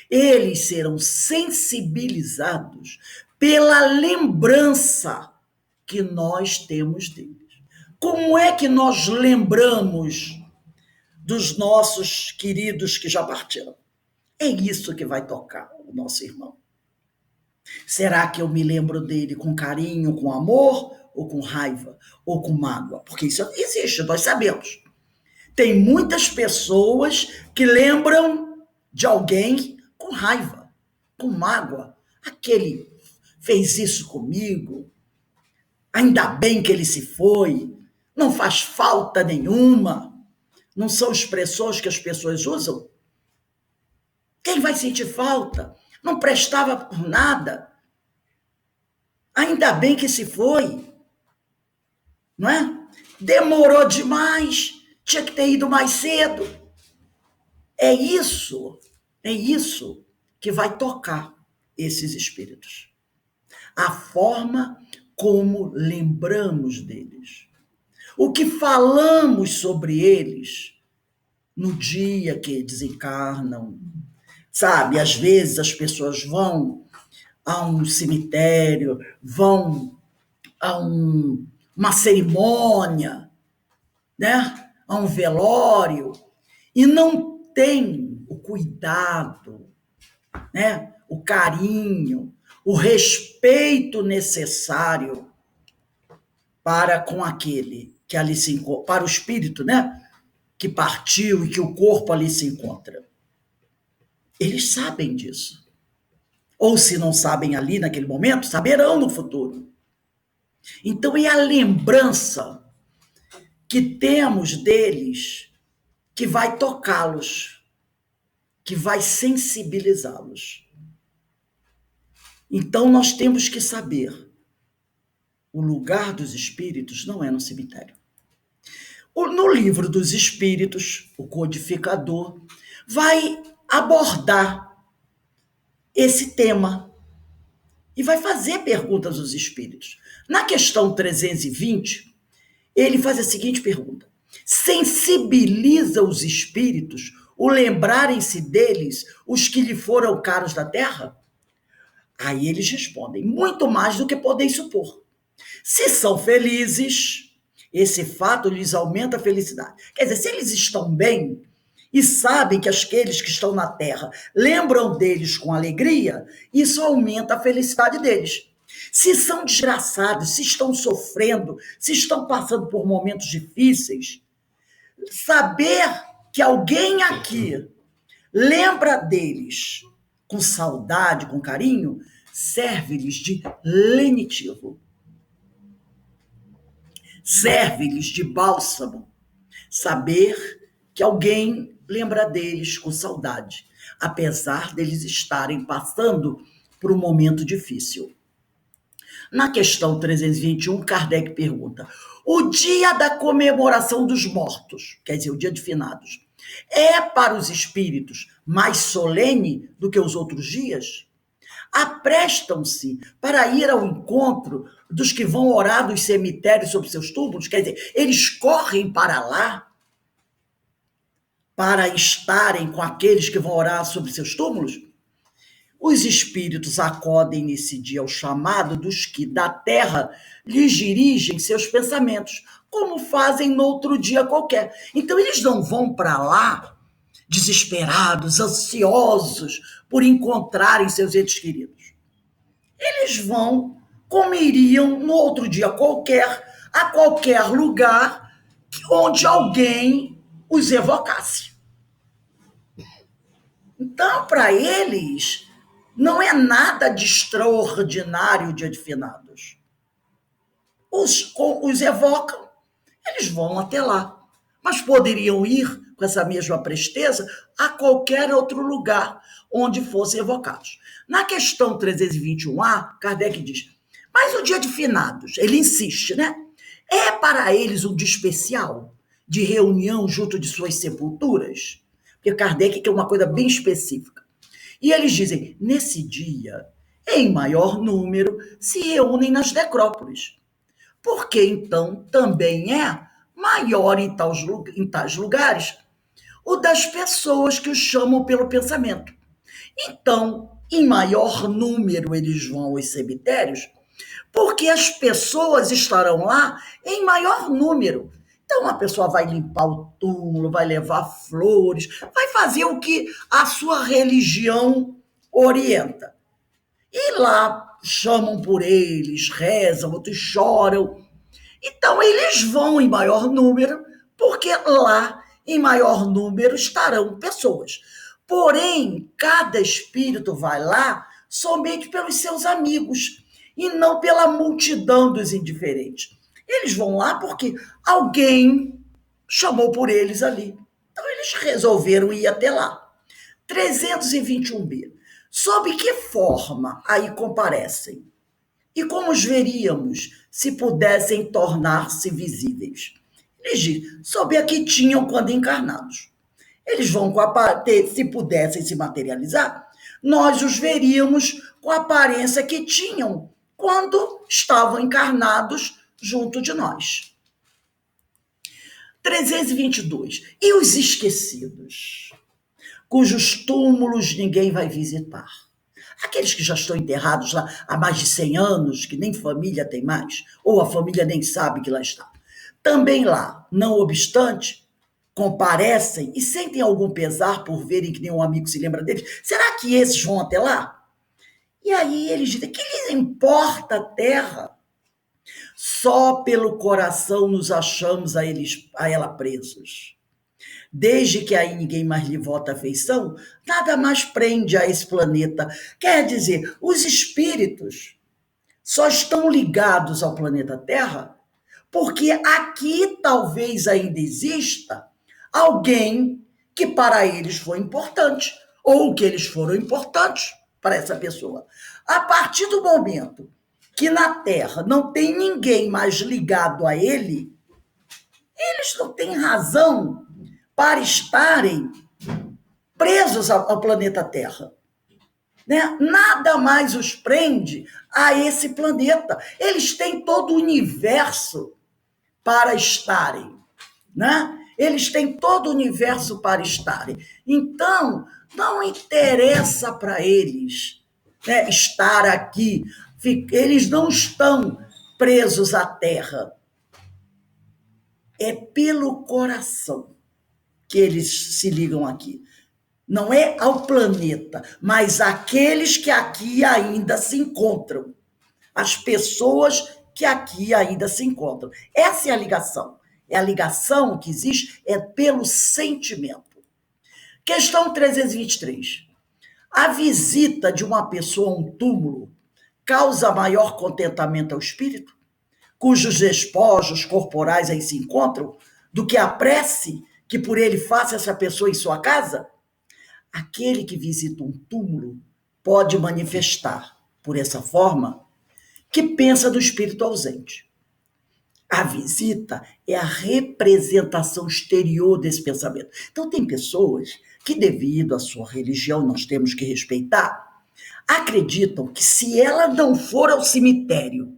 Eles serão sensibilizados pela lembrança que nós temos deles. Como é que nós lembramos dos nossos queridos que já partiram? É isso que vai tocar o nosso irmão. Será que eu me lembro dele com carinho, com amor, ou com raiva, ou com mágoa? Porque isso existe, nós sabemos. Tem muitas pessoas que lembram de alguém com raiva, com mágoa. Aquele fez isso comigo, ainda bem que ele se foi, não faz falta nenhuma. Não são expressões que as pessoas usam? Quem vai sentir falta? Não prestava por nada. Ainda bem que se foi. Não é? Demorou demais. Tinha que ter ido mais cedo. É isso que vai tocar esses espíritos. A forma como lembramos deles. O que falamos sobre eles no dia que desencarnam. Sabe, às vezes as pessoas vão a um cemitério, vão a uma cerimônia, né? A um velório, e não tem o cuidado, né? O carinho, o respeito necessário para com aquele que ali se encontra, para o espírito, né? Que partiu e que o corpo ali se encontra. Eles sabem disso. Ou se não sabem ali naquele momento, saberão no futuro. Então é a lembrança que temos deles que vai tocá-los, que vai sensibilizá-los. Então nós temos que saber, o lugar dos espíritos não é no cemitério. No livro dos espíritos, o codificador vai abordar esse tema e vai fazer perguntas aos espíritos. Na questão 320, ele faz a seguinte pergunta: sensibiliza os espíritos o lembrarem-se deles os que lhe foram caros da terra? Aí eles respondem: muito mais do que podeis supor. Se são felizes, esse fato lhes aumenta a felicidade. Quer dizer, se eles estão bem e sabem que aqueles que estão na terra lembram deles com alegria, isso aumenta a felicidade deles. Se são desgraçados, se estão sofrendo, se estão passando por momentos difíceis, saber que alguém aqui lembra deles com saudade, com carinho, serve-lhes de lenitivo. Serve-lhes de bálsamo. Saber que alguém lembra deles com saudade, apesar deles estarem passando por um momento difícil. Na questão 321, Kardec pergunta: o dia da comemoração dos mortos, quer dizer, o dia de finados, é para os espíritos mais solene do que os outros dias? aprestam-se para ir ao encontro dos que vão orar dos cemitérios sobre seus túmulos, quer dizer, eles correm para lá para estarem com aqueles que vão orar sobre seus túmulos. Os espíritos acodem nesse dia ao chamado dos que da terra lhes dirigem seus pensamentos, como fazem no outro dia qualquer. Então eles não vão para lá desesperados, ansiosos por encontrarem seus entes queridos. Eles vão como iriam no outro dia qualquer, a qualquer lugar onde alguém os evocasse. Então, para eles, não é nada de extraordinário o dia de finados. Os evocam, eles vão até lá. Mas poderiam ir com essa mesma presteza a qualquer outro lugar onde fossem evocados. Na questão 321A, Kardec diz, mas o dia de finados, ele insiste, né? É para eles um dia especial de reunião junto de suas sepulturas? Porque Kardec quer uma coisa bem específica. E eles dizem, nesse dia, em maior número, se reúnem nas necrópolis. Porque então também é maior em tais lugares o das pessoas que os chamam pelo pensamento. Então, em maior número eles vão aos cemitérios, porque as pessoas estarão lá em maior número. Então, a pessoa vai limpar o túmulo, vai levar flores, vai fazer o que a sua religião orienta. E lá chamam por eles, rezam, outros choram. Então, eles vão em maior número, porque lá, em maior número, estarão pessoas. Porém, cada espírito vai lá somente pelos seus amigos e não pela multidão dos indiferentes. Eles vão lá porque alguém chamou por eles ali. Então, eles resolveram ir até lá. 321b. Sob que forma aí comparecem? E como os veríamos se pudessem tornar-se visíveis? Eles dizem, sob a que tinham quando encarnados. Eles vão, se pudessem se materializar, nós os veríamos com a aparência que tinham quando estavam encarnados junto de nós. 322. E os esquecidos, cujos túmulos ninguém vai visitar? Aqueles que já estão enterrados lá há mais de 100 anos, que nem família tem mais, ou a família nem sabe que lá está. Também lá, não obstante, comparecem e sentem algum pesar por verem que nenhum amigo se lembra deles. Será que esses vão até lá? E aí eles dizem, que lhes importa a terra? Só pelo coração nos achamos a ela presos. Desde que aí ninguém mais lhe vota afeição, nada mais prende a esse planeta. Quer dizer, os espíritos só estão ligados ao planeta Terra porque aqui talvez ainda exista alguém que para eles foi importante, ou que eles foram importantes para essa pessoa. A partir do momento que na Terra não tem ninguém mais ligado a ele, eles não têm razão para estarem presos ao planeta Terra. Né? Nada mais os prende a esse planeta. Eles têm todo o universo para estarem. Né? Eles têm todo o universo para estarem. Então, não interessa para eles, né, estar aqui. Eles não estão presos à Terra. É pelo coração que eles se ligam aqui. Não é ao planeta, mas aqueles que aqui ainda se encontram. As pessoas que aqui ainda se encontram. Essa é a ligação. É a ligação que existe, é pelo sentimento. Questão 323. A visita de uma pessoa a um túmulo causa maior contentamento ao espírito, cujos despojos corporais aí se encontram, do que a prece que por ele faça essa pessoa em sua casa? Aquele que visita um túmulo pode manifestar, por essa forma, que pensa do espírito ausente. A visita é a representação exterior desse pensamento. Então, tem pessoas que, devido à sua religião, nós temos que respeitar, acreditam que se ela não for ao cemitério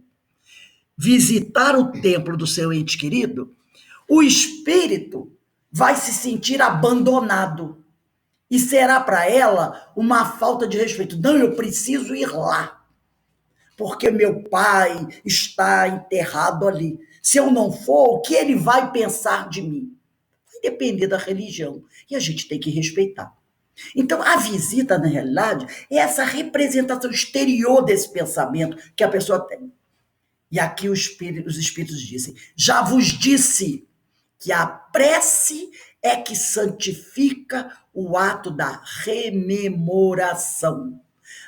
visitar o templo do seu ente querido, o espírito vai se sentir abandonado. E será para ela uma falta de respeito. Não, eu preciso ir lá, porque meu pai está enterrado ali. Se eu não for, o que ele vai pensar de mim? Vai depender da religião. E a gente tem que respeitar. Então, a visita, na realidade, é essa representação exterior desse pensamento que a pessoa tem. E aqui os espíritos dizem: já vos disse que a prece é que santifica o ato da rememoração.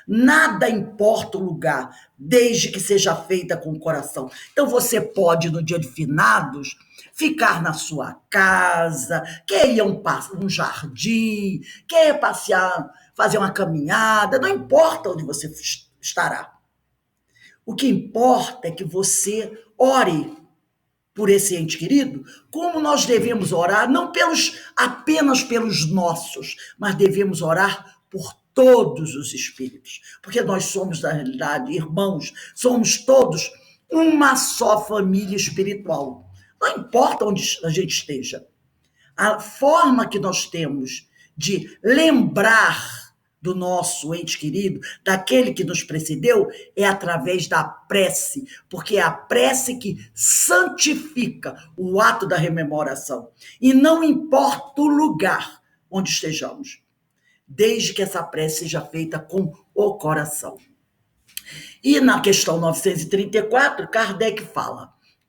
Nada importa o lugar, desde que seja feita com o coração. Então você pode, no dia de finados, ficar na sua casa, quer ir a um jardim, quer passear, fazer uma caminhada, não importa onde você estará. O que importa é que você ore por esse ente querido, como nós devemos orar, não apenas pelos nossos, mas devemos orar por todos os espíritos, porque nós somos, na realidade, irmãos, somos todos uma só família espiritual. Não importa onde a gente esteja, a forma que nós temos de lembrar do nosso ente querido, daquele que nos precedeu, é através da prece, porque é a prece que santifica o ato da rememoração. E não importa o lugar onde estejamos, desde que essa prece seja feita com o coração. E na questão 934, Kardec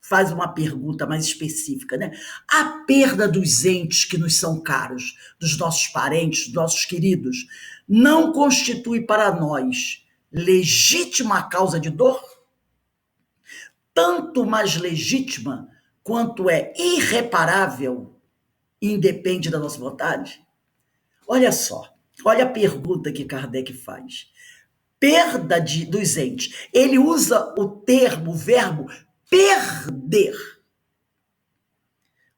faz uma pergunta mais específica, né? A perda dos entes que nos são caros, dos nossos parentes, dos nossos queridos, não constitui para nós legítima causa de dor? Tanto mais legítima quanto é irreparável e independe da nossa vontade? Olha só, olha a pergunta que Kardec faz. Perda dos entes. Ele usa o verbo perder.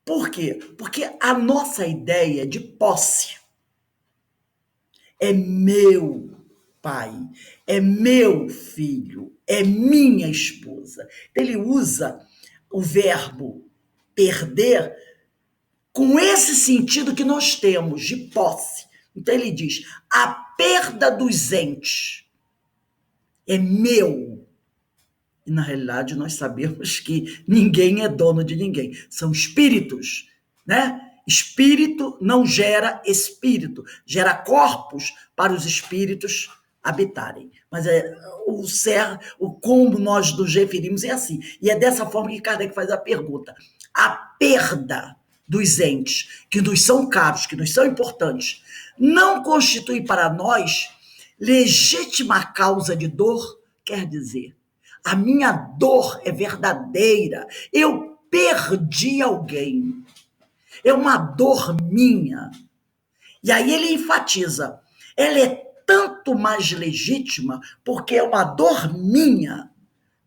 Por quê? Porque a nossa ideia de posse é meu pai, é meu filho, é minha esposa. Ele usa o verbo perder com esse sentido que nós temos de posse. Então ele diz: a perda dos entes é meu. E na realidade nós sabemos que ninguém é dono de ninguém. São espíritos, né? Espírito não gera espírito, gera corpos para os espíritos habitarem. Mas como nós nos referimos é assim. E é dessa forma que Kardec faz a pergunta. A perda dos entes que nos são caros, que nos são importantes, não constitui para nós legítima causa de dor? Quer dizer, a minha dor é verdadeira. Eu perdi alguém. É uma dor minha. E aí ele enfatiza, ela é tanto mais legítima porque é uma dor minha,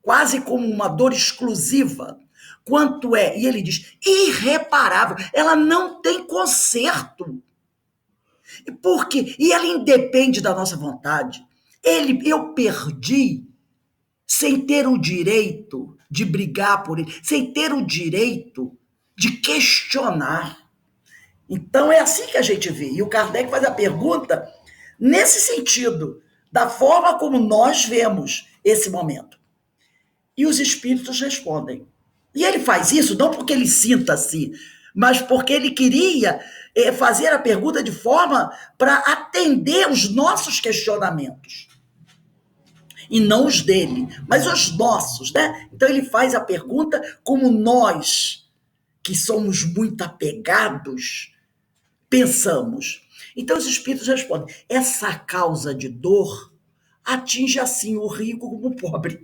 quase como uma dor exclusiva, quanto é, e ele diz, irreparável, ela não tem conserto. Por quê? E ela independe da nossa vontade. Eu perdi sem ter o direito de brigar por ele, sem ter o direito de questionar. Então é assim que a gente vê. E o Kardec faz a pergunta nesse sentido, da forma como nós vemos esse momento. E os espíritos respondem. E ele faz isso não porque ele sinta assim, mas porque ele queria fazer a pergunta de forma para atender os nossos questionamentos. E não os dele, mas os nossos, né? Então ele faz a pergunta como nós, que somos muito apegados, pensamos. Então os espíritos respondem, essa causa de dor atinge assim o rico como o pobre.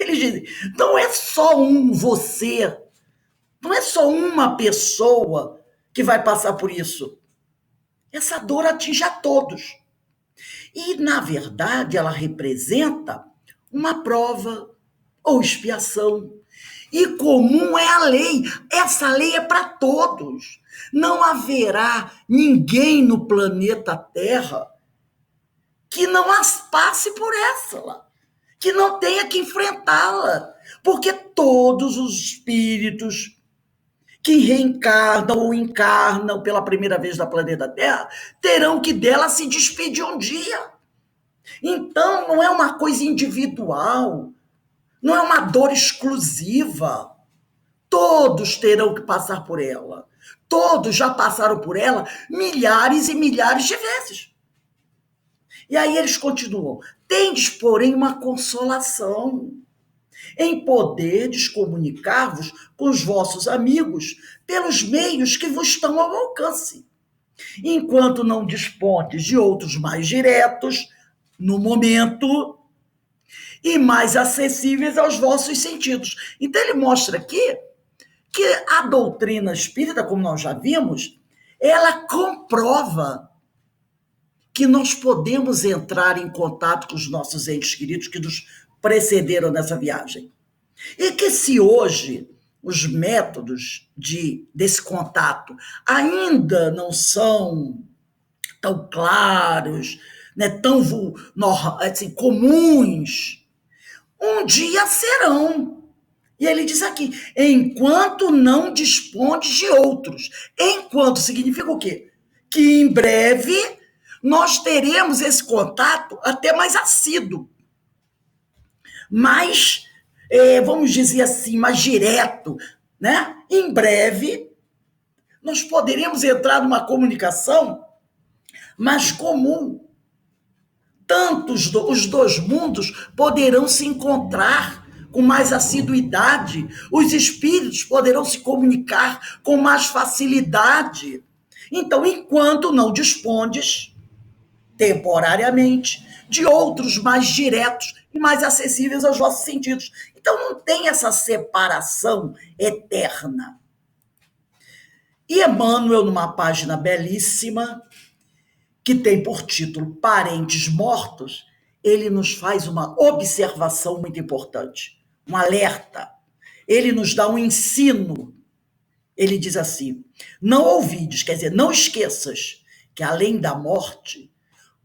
Eles dizem, não é só você, não é só uma pessoa que vai passar por isso. Essa dor atinge a todos. E, na verdade, ela representa uma prova ou expiação. E comum é a lei. Essa lei é para todos. Não haverá ninguém no planeta Terra que não as passe por essa, que não tenha que enfrentá-la, porque todos os espíritos que reencarnam ou encarnam pela primeira vez na planeta Terra terão que dela se despedir um dia. Então, não é uma coisa individual, não é uma dor exclusiva. Todos terão que passar por ela. Todos já passaram por ela milhares e milhares de vezes. E aí eles continuam. Tendes, porém, uma consolação em poderdes comunicar-vos com os vossos amigos pelos meios que vos estão ao alcance, enquanto não dispondes de outros mais diretos, no momento, e mais acessíveis aos vossos sentidos. Então ele mostra aqui que a doutrina espírita, como nós já vimos, ela comprova que nós podemos entrar em contato com os nossos entes queridos que nos precederam nessa viagem. E que se hoje os métodos desse contato ainda não são tão claros, né, tão assim, comuns, um dia serão. E ele diz aqui, enquanto não dispondes de outros. Enquanto significa o quê? Que em breve nós teremos esse contato até mais assíduo, mais, vamos dizer assim, mais direto, né? Em breve nós poderemos entrar numa comunicação mais comum. Tanto os dois mundos poderão se encontrar com mais assiduidade, os espíritos poderão se comunicar com mais facilidade. Então, enquanto não dispondes, temporariamente, de outros mais diretos e mais acessíveis aos vossos sentidos. Então, não tem essa separação eterna. E Emmanuel, numa página belíssima, que tem por título Parentes Mortos, ele nos faz uma observação muito importante, um alerta. Ele nos dá um ensino. Ele diz assim, não ouvides, quer dizer, não esqueças que além da morte,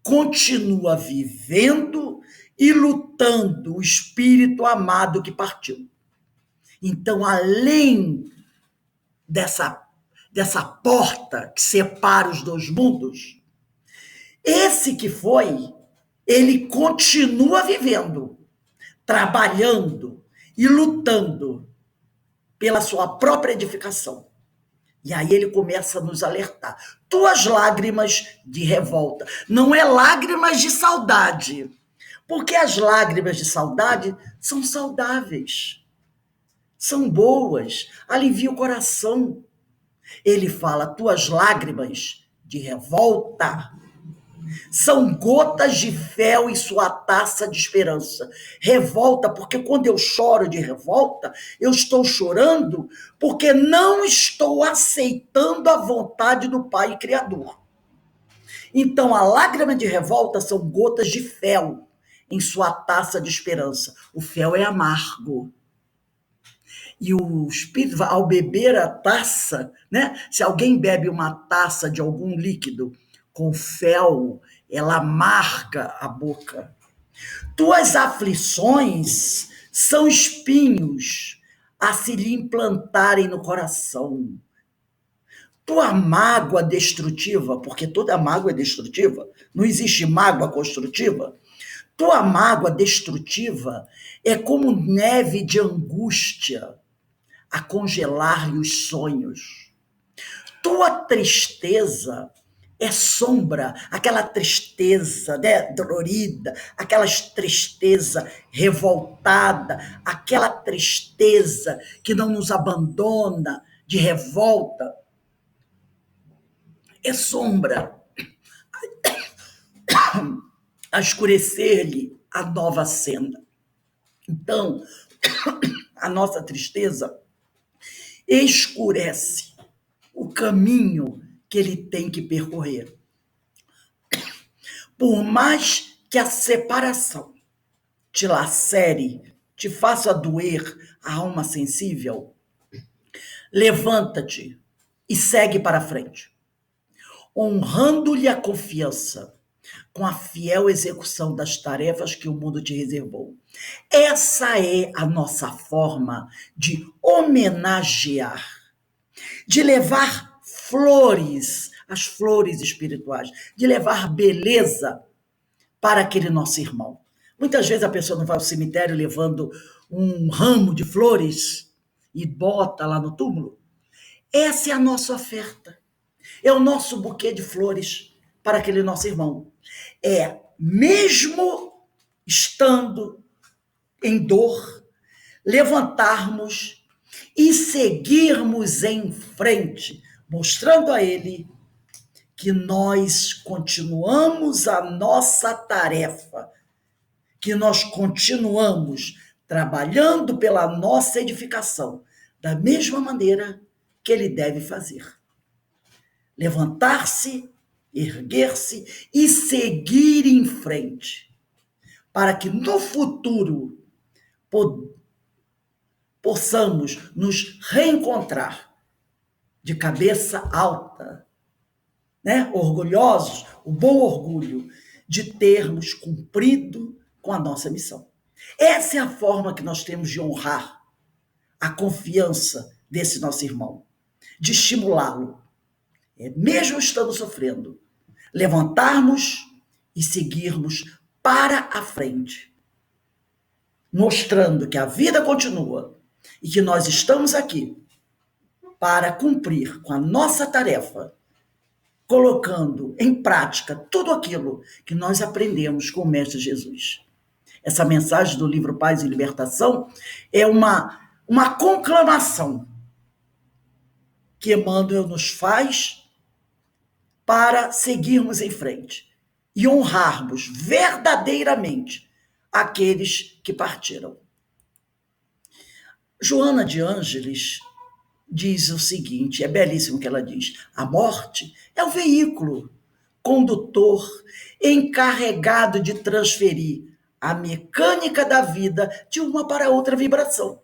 continua vivendo e lutando o espírito amado que partiu. Então, além dessa porta que separa os dois mundos, esse que foi, ele continua vivendo, trabalhando e lutando pela sua própria edificação. E aí ele começa a nos alertar. Tuas lágrimas de revolta. Não é lágrimas de saudade, porque as lágrimas de saudade são saudáveis, são boas, aliviam o coração. Ele fala, tuas lágrimas de revolta são gotas de fel em sua taça de esperança. Revolta, porque quando eu choro de revolta, eu estou chorando porque não estou aceitando a vontade do Pai Criador. Então, a lágrima de revolta são gotas de fel em sua taça de esperança. O fel é amargo. E o espírito, ao beber a taça, né? Se alguém bebe uma taça de algum líquido com fel, ela amarga a boca. Tuas aflições são espinhos a se lhe implantarem no coração. Tua mágoa destrutiva, porque toda mágoa é destrutiva, não existe mágoa construtiva. Tua mágoa destrutiva é como neve de angústia a congelar-lhe os sonhos. Tua tristeza é sombra, aquela tristeza, né, dolorida, aquela tristeza revoltada, aquela tristeza que não nos abandona, de revolta, é sombra a escurecer-lhe a nova senda. Então, a nossa tristeza escurece o caminho que ele tem que percorrer. Por mais que a separação te lacere, te faça doer a alma sensível, levanta-te e segue para frente, honrando-lhe a confiança com a fiel execução das tarefas que o mundo te reservou. Essa é a nossa forma de homenagear, de levar flores, as flores espirituais, de levar beleza para aquele nosso irmão. Muitas vezes a pessoa não vai ao cemitério levando um ramo de flores e bota lá no túmulo. Essa é a nossa oferta. É o nosso buquê de flores para aquele nosso irmão. É, mesmo estando em dor, levantarmos e seguirmos em frente, mostrando a ele que nós continuamos a nossa tarefa, que nós continuamos trabalhando pela nossa edificação, da mesma maneira que ele deve fazer. Levantar-se, erguer-se e seguir em frente, para que no futuro possamos nos reencontrar de cabeça alta, né? Orgulhosos, o bom orgulho de termos cumprido com a nossa missão. Essa é a forma que nós temos de honrar a confiança desse nosso irmão, de estimulá-lo, mesmo estando sofrendo, levantarmos e seguirmos para a frente, mostrando que a vida continua e que nós estamos aqui para cumprir com a nossa tarefa, colocando em prática tudo aquilo que nós aprendemos com o Mestre Jesus. Essa mensagem do livro Paz e Libertação é uma conclamação que Emmanuel nos faz para seguirmos em frente e honrarmos verdadeiramente aqueles que partiram. Joana de Ângeles diz o seguinte, é belíssimo o que ela diz: a morte é o veículo condutor encarregado de transferir a mecânica da vida de uma para outra vibração.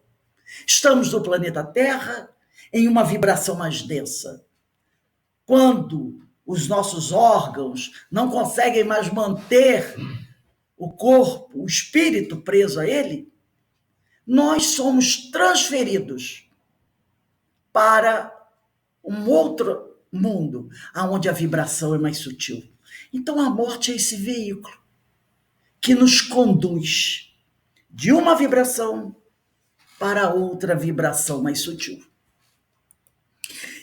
Estamos no planeta Terra em uma vibração mais densa. Quando os nossos órgãos não conseguem mais manter o corpo, o espírito preso a ele, nós somos transferidos para um outro mundo, onde a vibração é mais sutil. Então a morte é esse veículo que nos conduz de uma vibração para outra vibração mais sutil.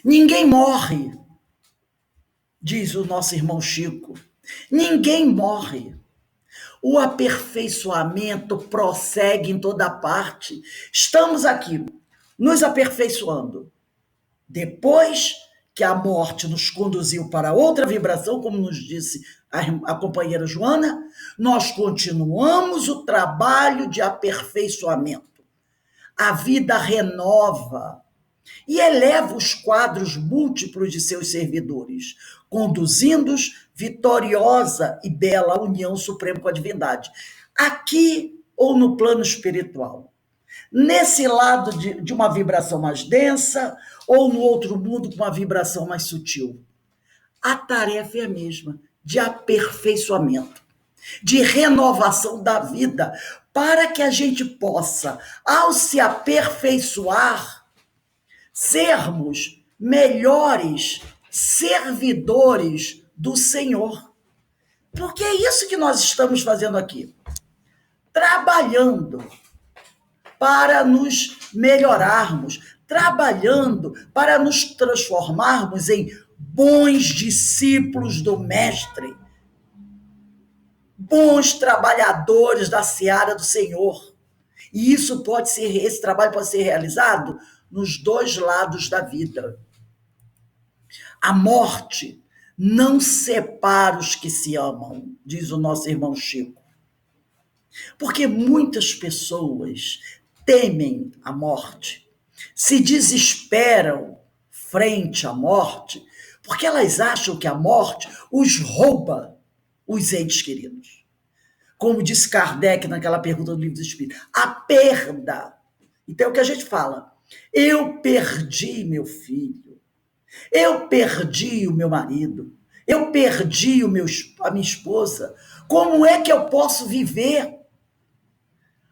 Ninguém morre, diz o nosso irmão Chico. Ninguém morre. O aperfeiçoamento prossegue em toda parte. Estamos aqui nos aperfeiçoando. Depois que a morte nos conduziu para outra vibração, como nos disse a companheira Joana, nós continuamos o trabalho de aperfeiçoamento. A vida renova e eleva os quadros múltiplos de seus servidores, conduzindo-os vitoriosa e bela união suprema com a divindade, aqui ou no plano espiritual. Nesse lado de uma vibração mais densa ou no outro mundo com uma vibração mais sutil. A tarefa é a mesma, de aperfeiçoamento, de renovação da vida, para que a gente possa, ao se aperfeiçoar, sermos melhores servidores do Senhor. Porque é isso que nós estamos fazendo aqui. Trabalhando para nos melhorarmos, trabalhando para nos transformarmos em bons discípulos do Mestre, bons trabalhadores da seara do Senhor. E esse trabalho pode ser realizado nos dois lados da vida. A morte não separa os que se amam, diz o nosso irmão Chico. Porque muitas pessoas temem a morte, se desesperam frente à morte, porque elas acham que a morte os rouba os entes queridos. Como disse Kardec naquela pergunta do Livro dos Espíritos, a perda. Então é o que a gente fala. Eu perdi meu filho, eu perdi o meu marido, Eu perdi a minha esposa. Como é que eu posso viver?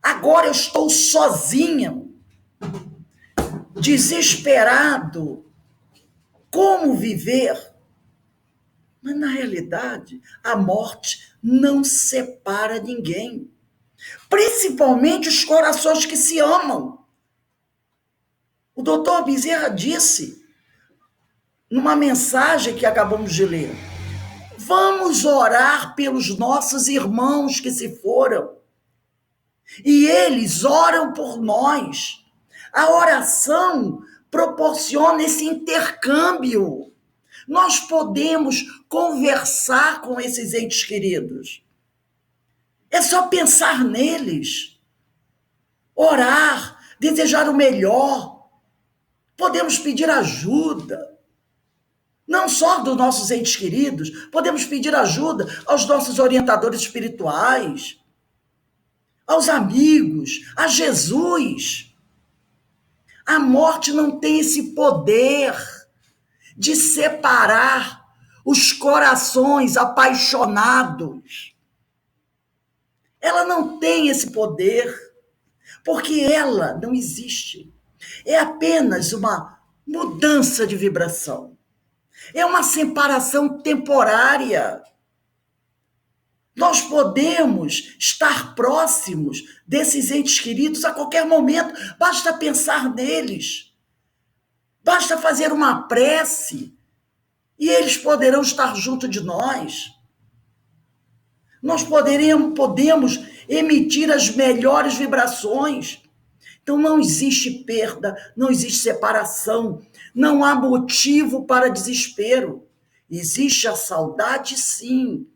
Agora eu estou sozinha, desesperado. Como viver? Mas, na realidade, a morte não separa ninguém, principalmente os corações que se amam. O doutor Bezerra disse, numa mensagem que acabamos de ler, vamos orar pelos nossos irmãos que se foram. E eles oram por nós. A oração proporciona esse intercâmbio. Nós podemos conversar com esses entes queridos. É só pensar neles, orar, desejar o melhor. Podemos pedir ajuda, não só dos nossos entes queridos, podemos pedir ajuda aos nossos orientadores espirituais, aos amigos, a Jesus. A morte não tem esse poder de separar os corações apaixonados. Ela não tem esse poder, porque ela não existe. É apenas uma mudança de vibração. É uma separação temporária. Nós podemos estar próximos desses entes queridos a qualquer momento. Basta pensar neles. Basta fazer uma prece e eles poderão estar junto de nós. Nós podemos emitir as melhores vibrações. Então não existe perda, não existe separação, não há motivo para desespero. Existe a saudade, sim,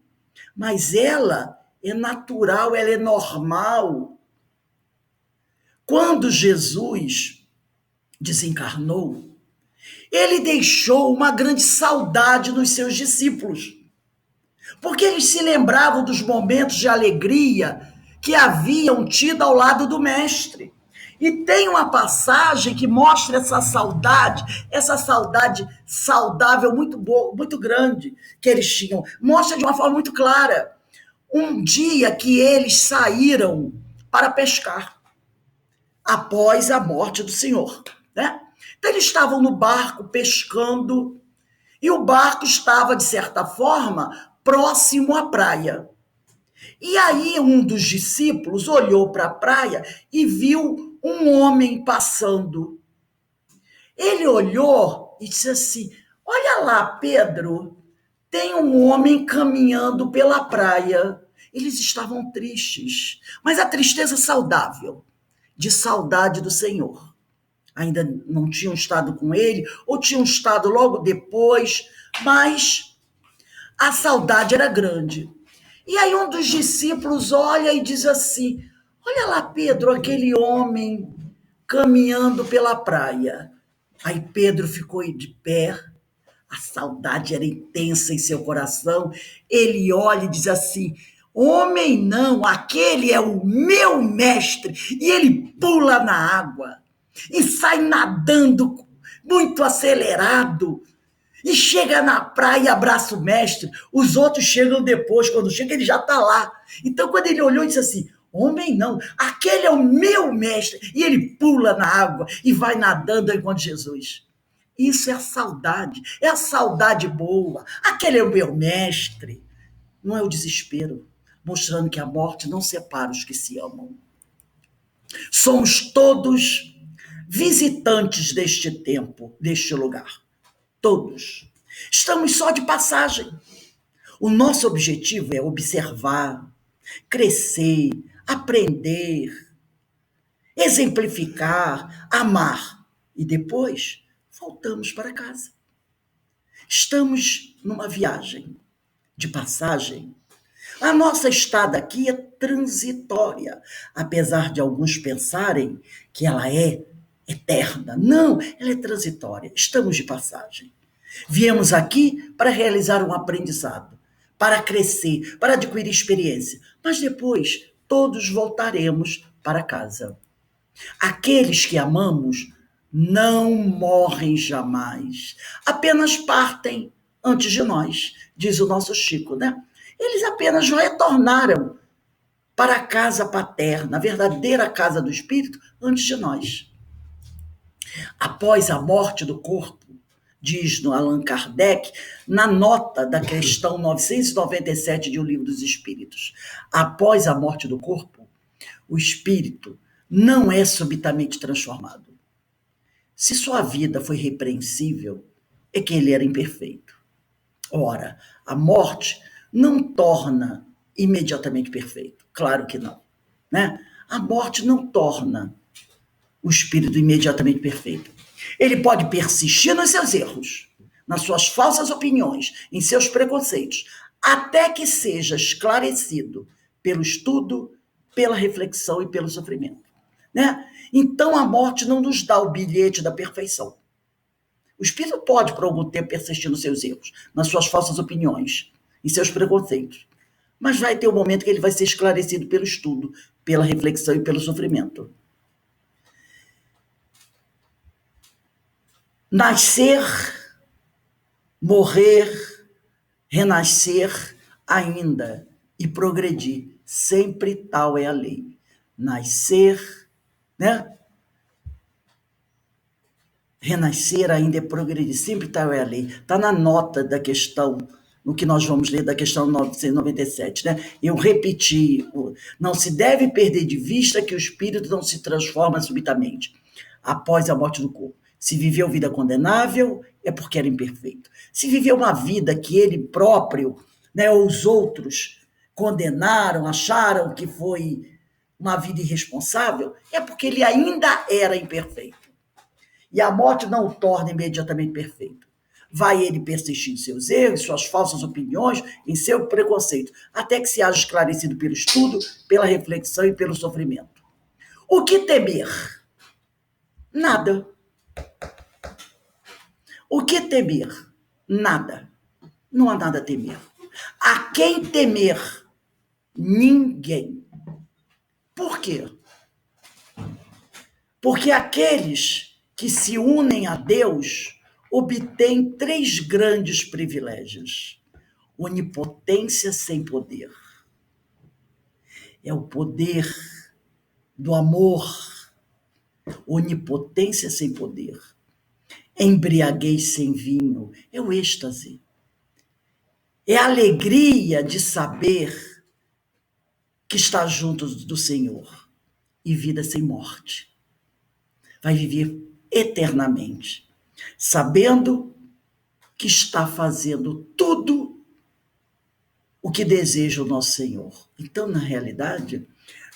mas ela é natural, ela é normal. Quando Jesus desencarnou, ele deixou uma grande saudade nos seus discípulos, porque eles se lembravam dos momentos de alegria que haviam tido ao lado do Mestre. E tem uma passagem que mostra essa saudade saudável muito boa, muito grande que eles tinham. Mostra de uma forma muito clara. Um dia que eles saíram para pescar, após a morte do Senhor, né? Então eles estavam no barco pescando, e o barco estava, de certa forma, próximo à praia. E aí um dos discípulos olhou para a praia e viu um homem passando. Ele olhou e disse assim, olha lá, Pedro, tem um homem caminhando pela praia. Eles estavam tristes, mas a tristeza saudável, de saudade do Senhor. Ainda não tinham estado com ele, ou tinham estado logo depois, mas a saudade era grande. E aí um dos discípulos olha e diz assim, olha lá, Pedro, aquele homem caminhando pela praia. Aí Pedro ficou de pé, a saudade era intensa em seu coração. Ele olha e diz assim, homem não, aquele é o meu mestre. E ele pula na água e sai nadando muito acelerado. E chega na praia e abraça o mestre. Os outros chegam depois. Quando chega, ele já está lá. Então, quando ele olhou, ele disse assim, homem não, aquele é o meu mestre. E ele pula na água e vai nadando ao encontro de Jesus. Isso é a saudade boa. Aquele é o meu mestre. Não é o desespero, mostrando que a morte não separa os que se amam. Somos todos visitantes deste tempo, deste lugar. Todos. Estamos só de passagem. O nosso objetivo é observar, crescer, aprender, exemplificar, amar. E depois voltamos para casa. Estamos numa viagem de passagem. A nossa estada aqui é transitória, apesar de alguns pensarem que ela é eterna. Não, ela é transitória. Estamos de passagem. Viemos aqui para realizar um aprendizado, para crescer, para adquirir experiência. Mas depois, todos voltaremos para casa. Aqueles que amamos não morrem jamais, apenas partem antes de nós, diz o nosso Chico, né? Eles apenas retornaram para a casa paterna, a verdadeira casa do espírito, antes de nós. Após a morte do corpo, diz no Allan Kardec, na nota da questão 997 de O Livro dos Espíritos, após a morte do corpo, o espírito não é subitamente transformado. Se sua vida foi repreensível, é que ele era imperfeito. Ora, a morte não torna imediatamente perfeito. Claro que não, né? A morte não torna o espírito imediatamente perfeito. Ele pode persistir nos seus erros, nas suas falsas opiniões, em seus preconceitos, até que seja esclarecido pelo estudo, pela reflexão e pelo sofrimento, né? Então a morte não nos dá o bilhete da perfeição. O espírito pode, por algum tempo, persistir nos seus erros, nas suas falsas opiniões, em seus preconceitos, mas vai ter um momento que ele vai ser esclarecido pelo estudo, pela reflexão e pelo sofrimento. Nascer, morrer, renascer ainda e progredir. Sempre tal é a lei. Nascer, né? Renascer ainda é progredir. Sempre tal é a lei. Está na nota da questão, no que nós vamos ler da questão 997, né? Eu repeti, não se deve perder de vista que o espírito não se transforma subitamente após a morte do corpo. Se viveu vida condenável, é porque era imperfeito. Se viveu uma vida que ele próprio, né, ou os outros condenaram, acharam que foi uma vida irresponsável, é porque ele ainda era imperfeito. E a morte não o torna imediatamente perfeito. Vai ele persistir em seus erros, suas falsas opiniões, em seu preconceito, até que se haja esclarecido pelo estudo, pela reflexão e pelo sofrimento. O que temer? Nada. O que temer? Nada. Não há nada a temer. A quem temer? Ninguém. Por quê? Porque aqueles que se unem a Deus obtêm 3 grandes privilégios. Onipotência sem poder. É o poder do amor. Onipotência sem poder. Embriaguez sem vinho, é o êxtase. É a alegria de saber que está junto do Senhor. E vida sem morte. Vai viver eternamente, sabendo que está fazendo tudo o que deseja o nosso Senhor. Então, na realidade,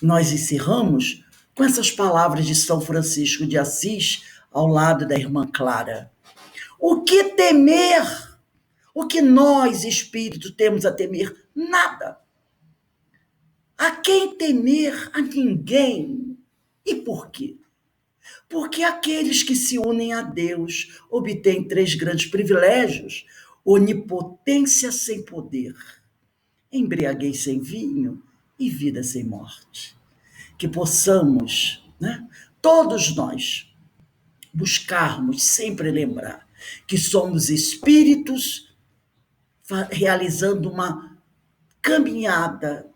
nós encerramos com essas palavras de São Francisco de Assis, ao lado da irmã Clara. O que temer? O que nós, espíritos, temos a temer? Nada. A quem temer? A ninguém. E por quê? Porque aqueles que se unem a Deus obtêm 3 grandes privilégios: onipotência sem poder, embriaguez sem vinho e vida sem morte. Que possamos, né, todos nós, buscarmos sempre lembrar que somos espíritos realizando uma caminhada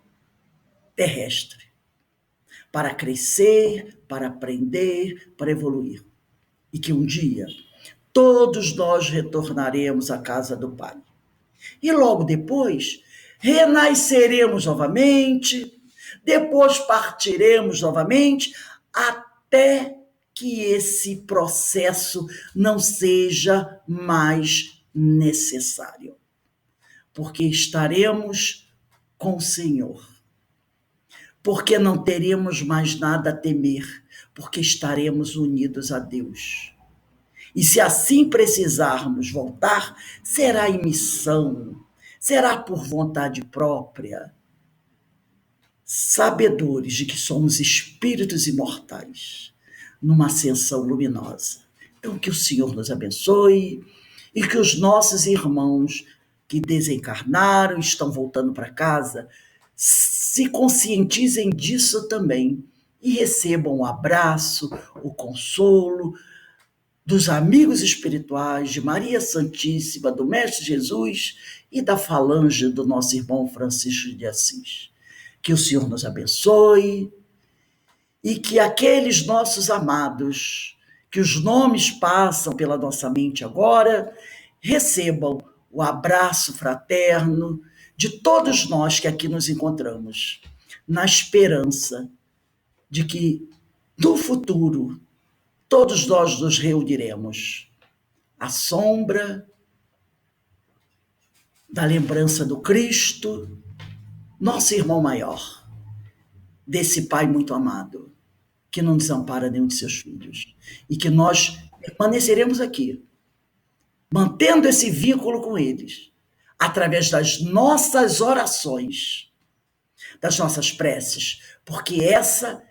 terrestre para crescer, para aprender, para evoluir. E que um dia todos nós retornaremos à casa do Pai. E logo depois renasceremos novamente, depois partiremos novamente, até que esse processo não seja mais necessário. Porque estaremos com o Senhor. Porque não teremos mais nada a temer, porque estaremos unidos a Deus. E se assim precisarmos voltar, será em missão, será por vontade própria, sabedores de que somos espíritos imortais, numa ascensão luminosa. Então, que o Senhor nos abençoe e que os nossos irmãos que desencarnaram, estão voltando para casa, se conscientizem disso também e recebam o abraço, o consolo, dos amigos espirituais, de Maria Santíssima, do Mestre Jesus e da falange do nosso irmão Francisco de Assis. Que o Senhor nos abençoe e que aqueles nossos amados, que os nomes passam pela nossa mente agora, recebam o abraço fraterno de todos nós que aqui nos encontramos, na esperança de que no futuro todos nós nos reuniremos à sombra da lembrança do Cristo, nosso irmão maior, desse Pai muito amado, que não desampara nenhum de seus filhos, e que nós permaneceremos aqui, mantendo esse vínculo com eles, através das nossas orações, das nossas preces, porque essa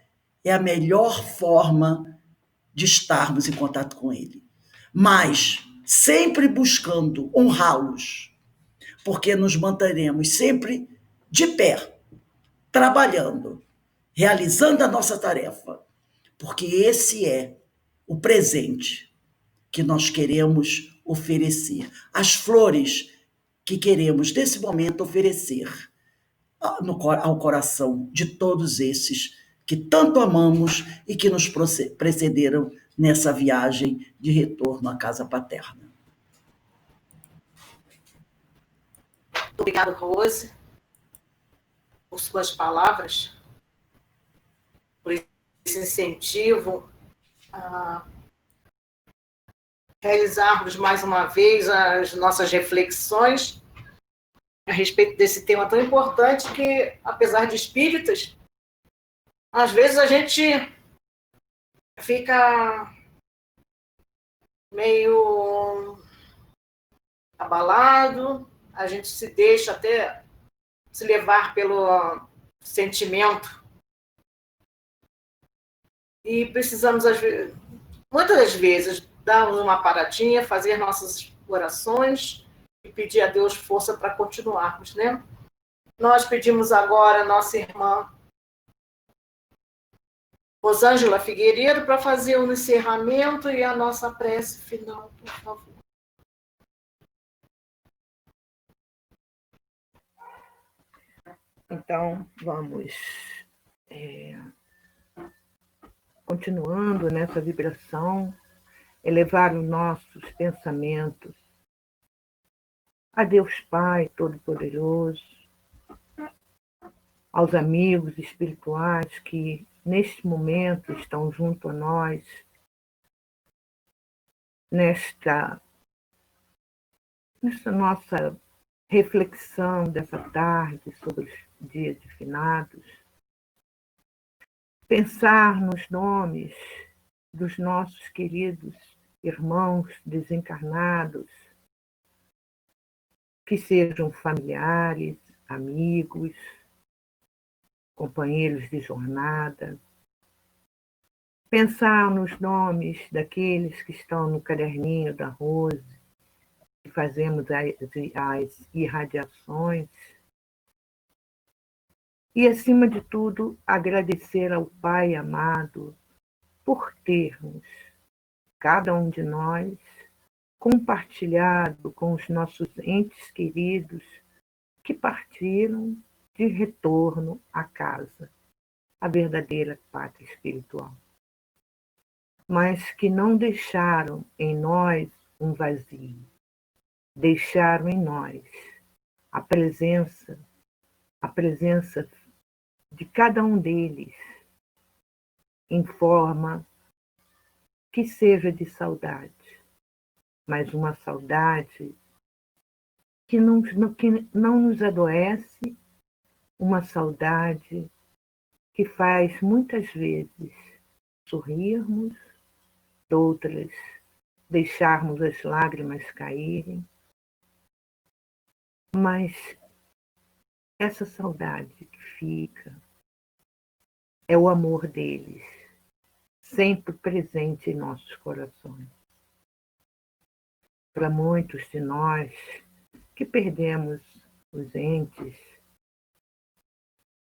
é a melhor forma de estarmos em contato com ele. Mas sempre buscando honrá-los, porque nos manteremos sempre de pé, trabalhando, realizando a nossa tarefa, porque esse é o presente que nós queremos oferecer, as flores que queremos, nesse momento, oferecer ao coração de todos esses que tanto amamos e que nos precederam nessa viagem de retorno à casa paterna. Obrigado, Rose, por suas palavras, por esse incentivo a realizarmos mais uma vez as nossas reflexões a respeito desse tema tão importante que, apesar de espíritas, às vezes a gente fica meio abalado, a gente se deixa até se levar pelo sentimento e precisamos, muitas das vezes, dar uma paradinha, fazer nossas orações e pedir a Deus força para continuarmos, né? Nós pedimos agora a nossa irmã Rosângela Figueiredo para fazer o encerramento e a nossa prece final, por favor. Então, vamos continuando nessa vibração, elevar os nossos pensamentos a Deus Pai Todo-Poderoso, aos amigos espirituais que neste momento estão junto a nós, nesta nossa reflexão dessa tarde sobre os dias de finados, pensar nos nomes dos nossos queridos irmãos desencarnados, que sejam familiares, amigos, companheiros de jornada, pensar nos nomes daqueles que estão no caderninho da Rose, que fazemos as irradiações, e, acima de tudo, agradecer ao Pai amado por termos, cada um de nós, compartilhado com os nossos entes queridos que partiram de retorno à casa, a verdadeira pátria espiritual, mas que não deixaram em nós um vazio, deixaram em nós a presença de cada um deles em forma que seja de saudade, mas uma saudade que não nos adoece, uma saudade que faz muitas vezes sorrirmos, outras deixarmos as lágrimas caírem, mas essa saudade que fica é o amor deles, sempre presente em nossos corações. Para muitos de nós que perdemos os entes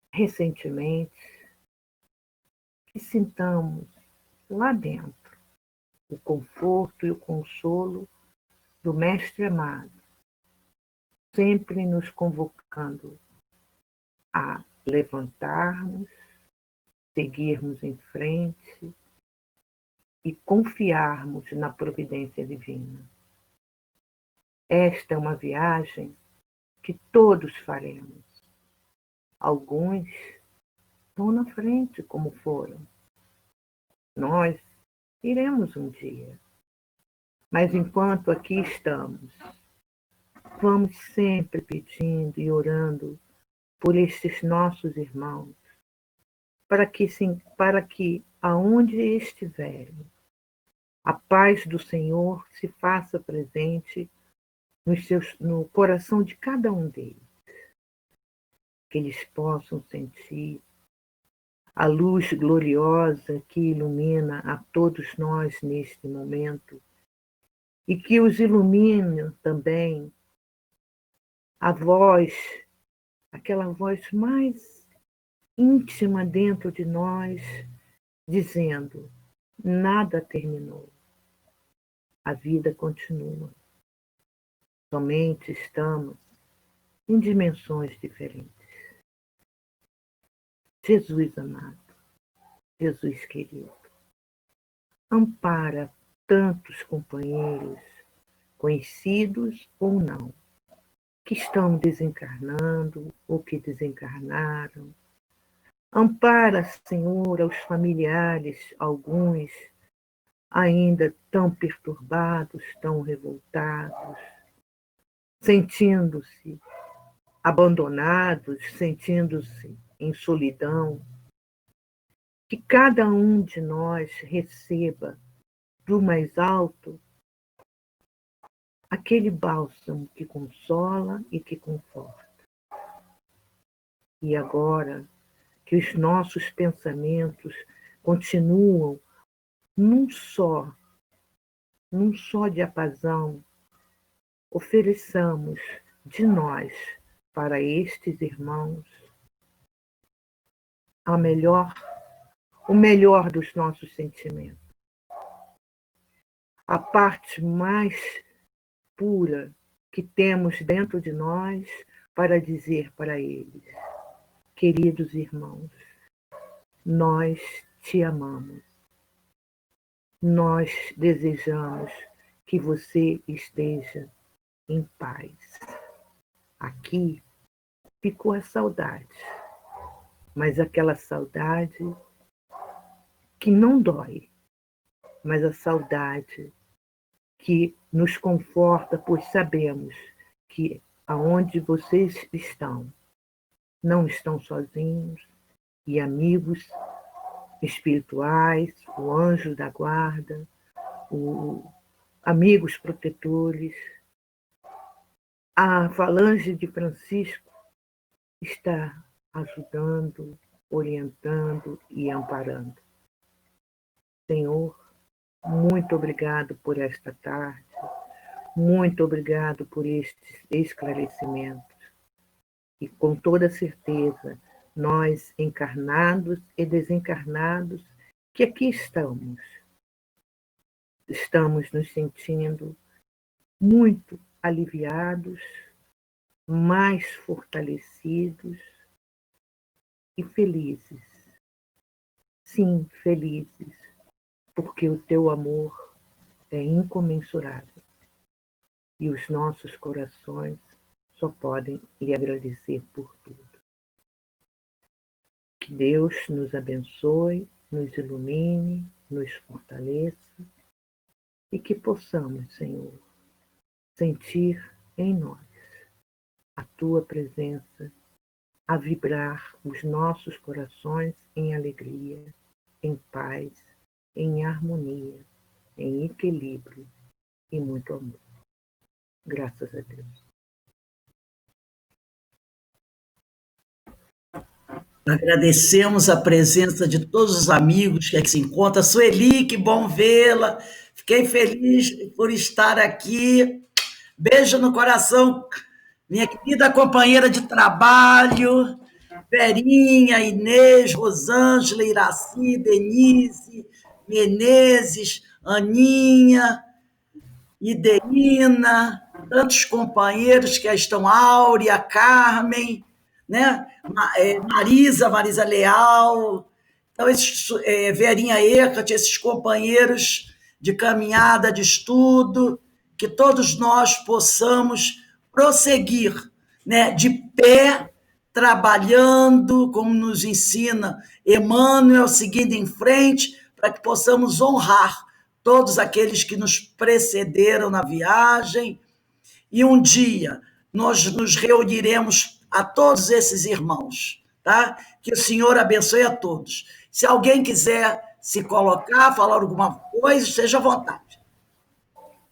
recentemente, que sintamos lá dentro o conforto e o consolo do Mestre amado, sempre nos convocando a levantarmos, seguirmos em frente e confiarmos na providência divina. Esta é uma viagem que todos faremos. Alguns vão na frente, como foram. Nós iremos um dia. Mas enquanto aqui estamos, vamos sempre pedindo e orando por estes nossos irmãos, para que aonde estiverem, a paz do Senhor se faça presente no coração de cada um deles, que eles possam sentir a luz gloriosa que ilumina a todos nós neste momento e que os ilumine também a voz, aquela voz mais íntima dentro de nós, dizendo: nada terminou, a vida continua. Somente estamos em dimensões diferentes. Jesus amado, Jesus querido, ampara tantos companheiros, conhecidos ou não, que estão desencarnando ou que desencarnaram. Ampara, Senhor, aos familiares, alguns ainda tão perturbados, tão revoltados, sentindo-se abandonados, sentindo-se em solidão. Que cada um de nós receba do mais alto aquele bálsamo que consola e que conforta. E agora que os nossos pensamentos continuam num só diapasão, ofereçamos de nós para estes irmãos o melhor dos nossos sentimentos. A parte mais pura que temos dentro de nós para dizer para eles: queridos irmãos, nós te amamos. Nós desejamos que você esteja em paz. Aqui ficou a saudade, mas aquela saudade que não dói, mas a saudade que nos conforta, pois sabemos que aonde vocês estão, não estão sozinhos, e amigos espirituais, o anjo da guarda, amigos protetores, a falange de Francisco está ajudando, orientando e amparando. Senhor, muito obrigado por esta tarde, muito obrigado por estes esclarecimentos. E com toda certeza, nós, encarnados e desencarnados, que aqui estamos nos sentindo muito aliviados, mais fortalecidos e felizes. Sim, felizes, porque o teu amor é incomensurável e os nossos corações só podem lhe agradecer por tudo. Que Deus nos abençoe, nos ilumine, nos fortaleça e que possamos, Senhor, sentir em nós a tua presença, a vibrar os nossos corações em alegria, em paz, em harmonia, em equilíbrio e muito amor. Graças a Deus. Agradecemos a presença de todos os amigos que aqui se encontram. Sueli, que bom vê-la. Fiquei feliz por estar aqui. Beijo no coração, minha querida companheira de trabalho, Verinha, Inês, Rosângela, Iraci, Denise, Menezes, Aninha, Ideína, tantos companheiros que aí estão, Áurea, Carmen, né? Marisa Leal, então, Verinha Eckert, esses companheiros de caminhada, de estudo, que todos nós possamos prosseguir, né? De pé, trabalhando, como nos ensina Emmanuel, seguindo em frente, para que possamos honrar todos aqueles que nos precederam na viagem, e um dia nós nos reuniremos a todos esses irmãos, tá? Que o Senhor abençoe a todos. Se alguém quiser se colocar, falar alguma coisa, esteja à vontade.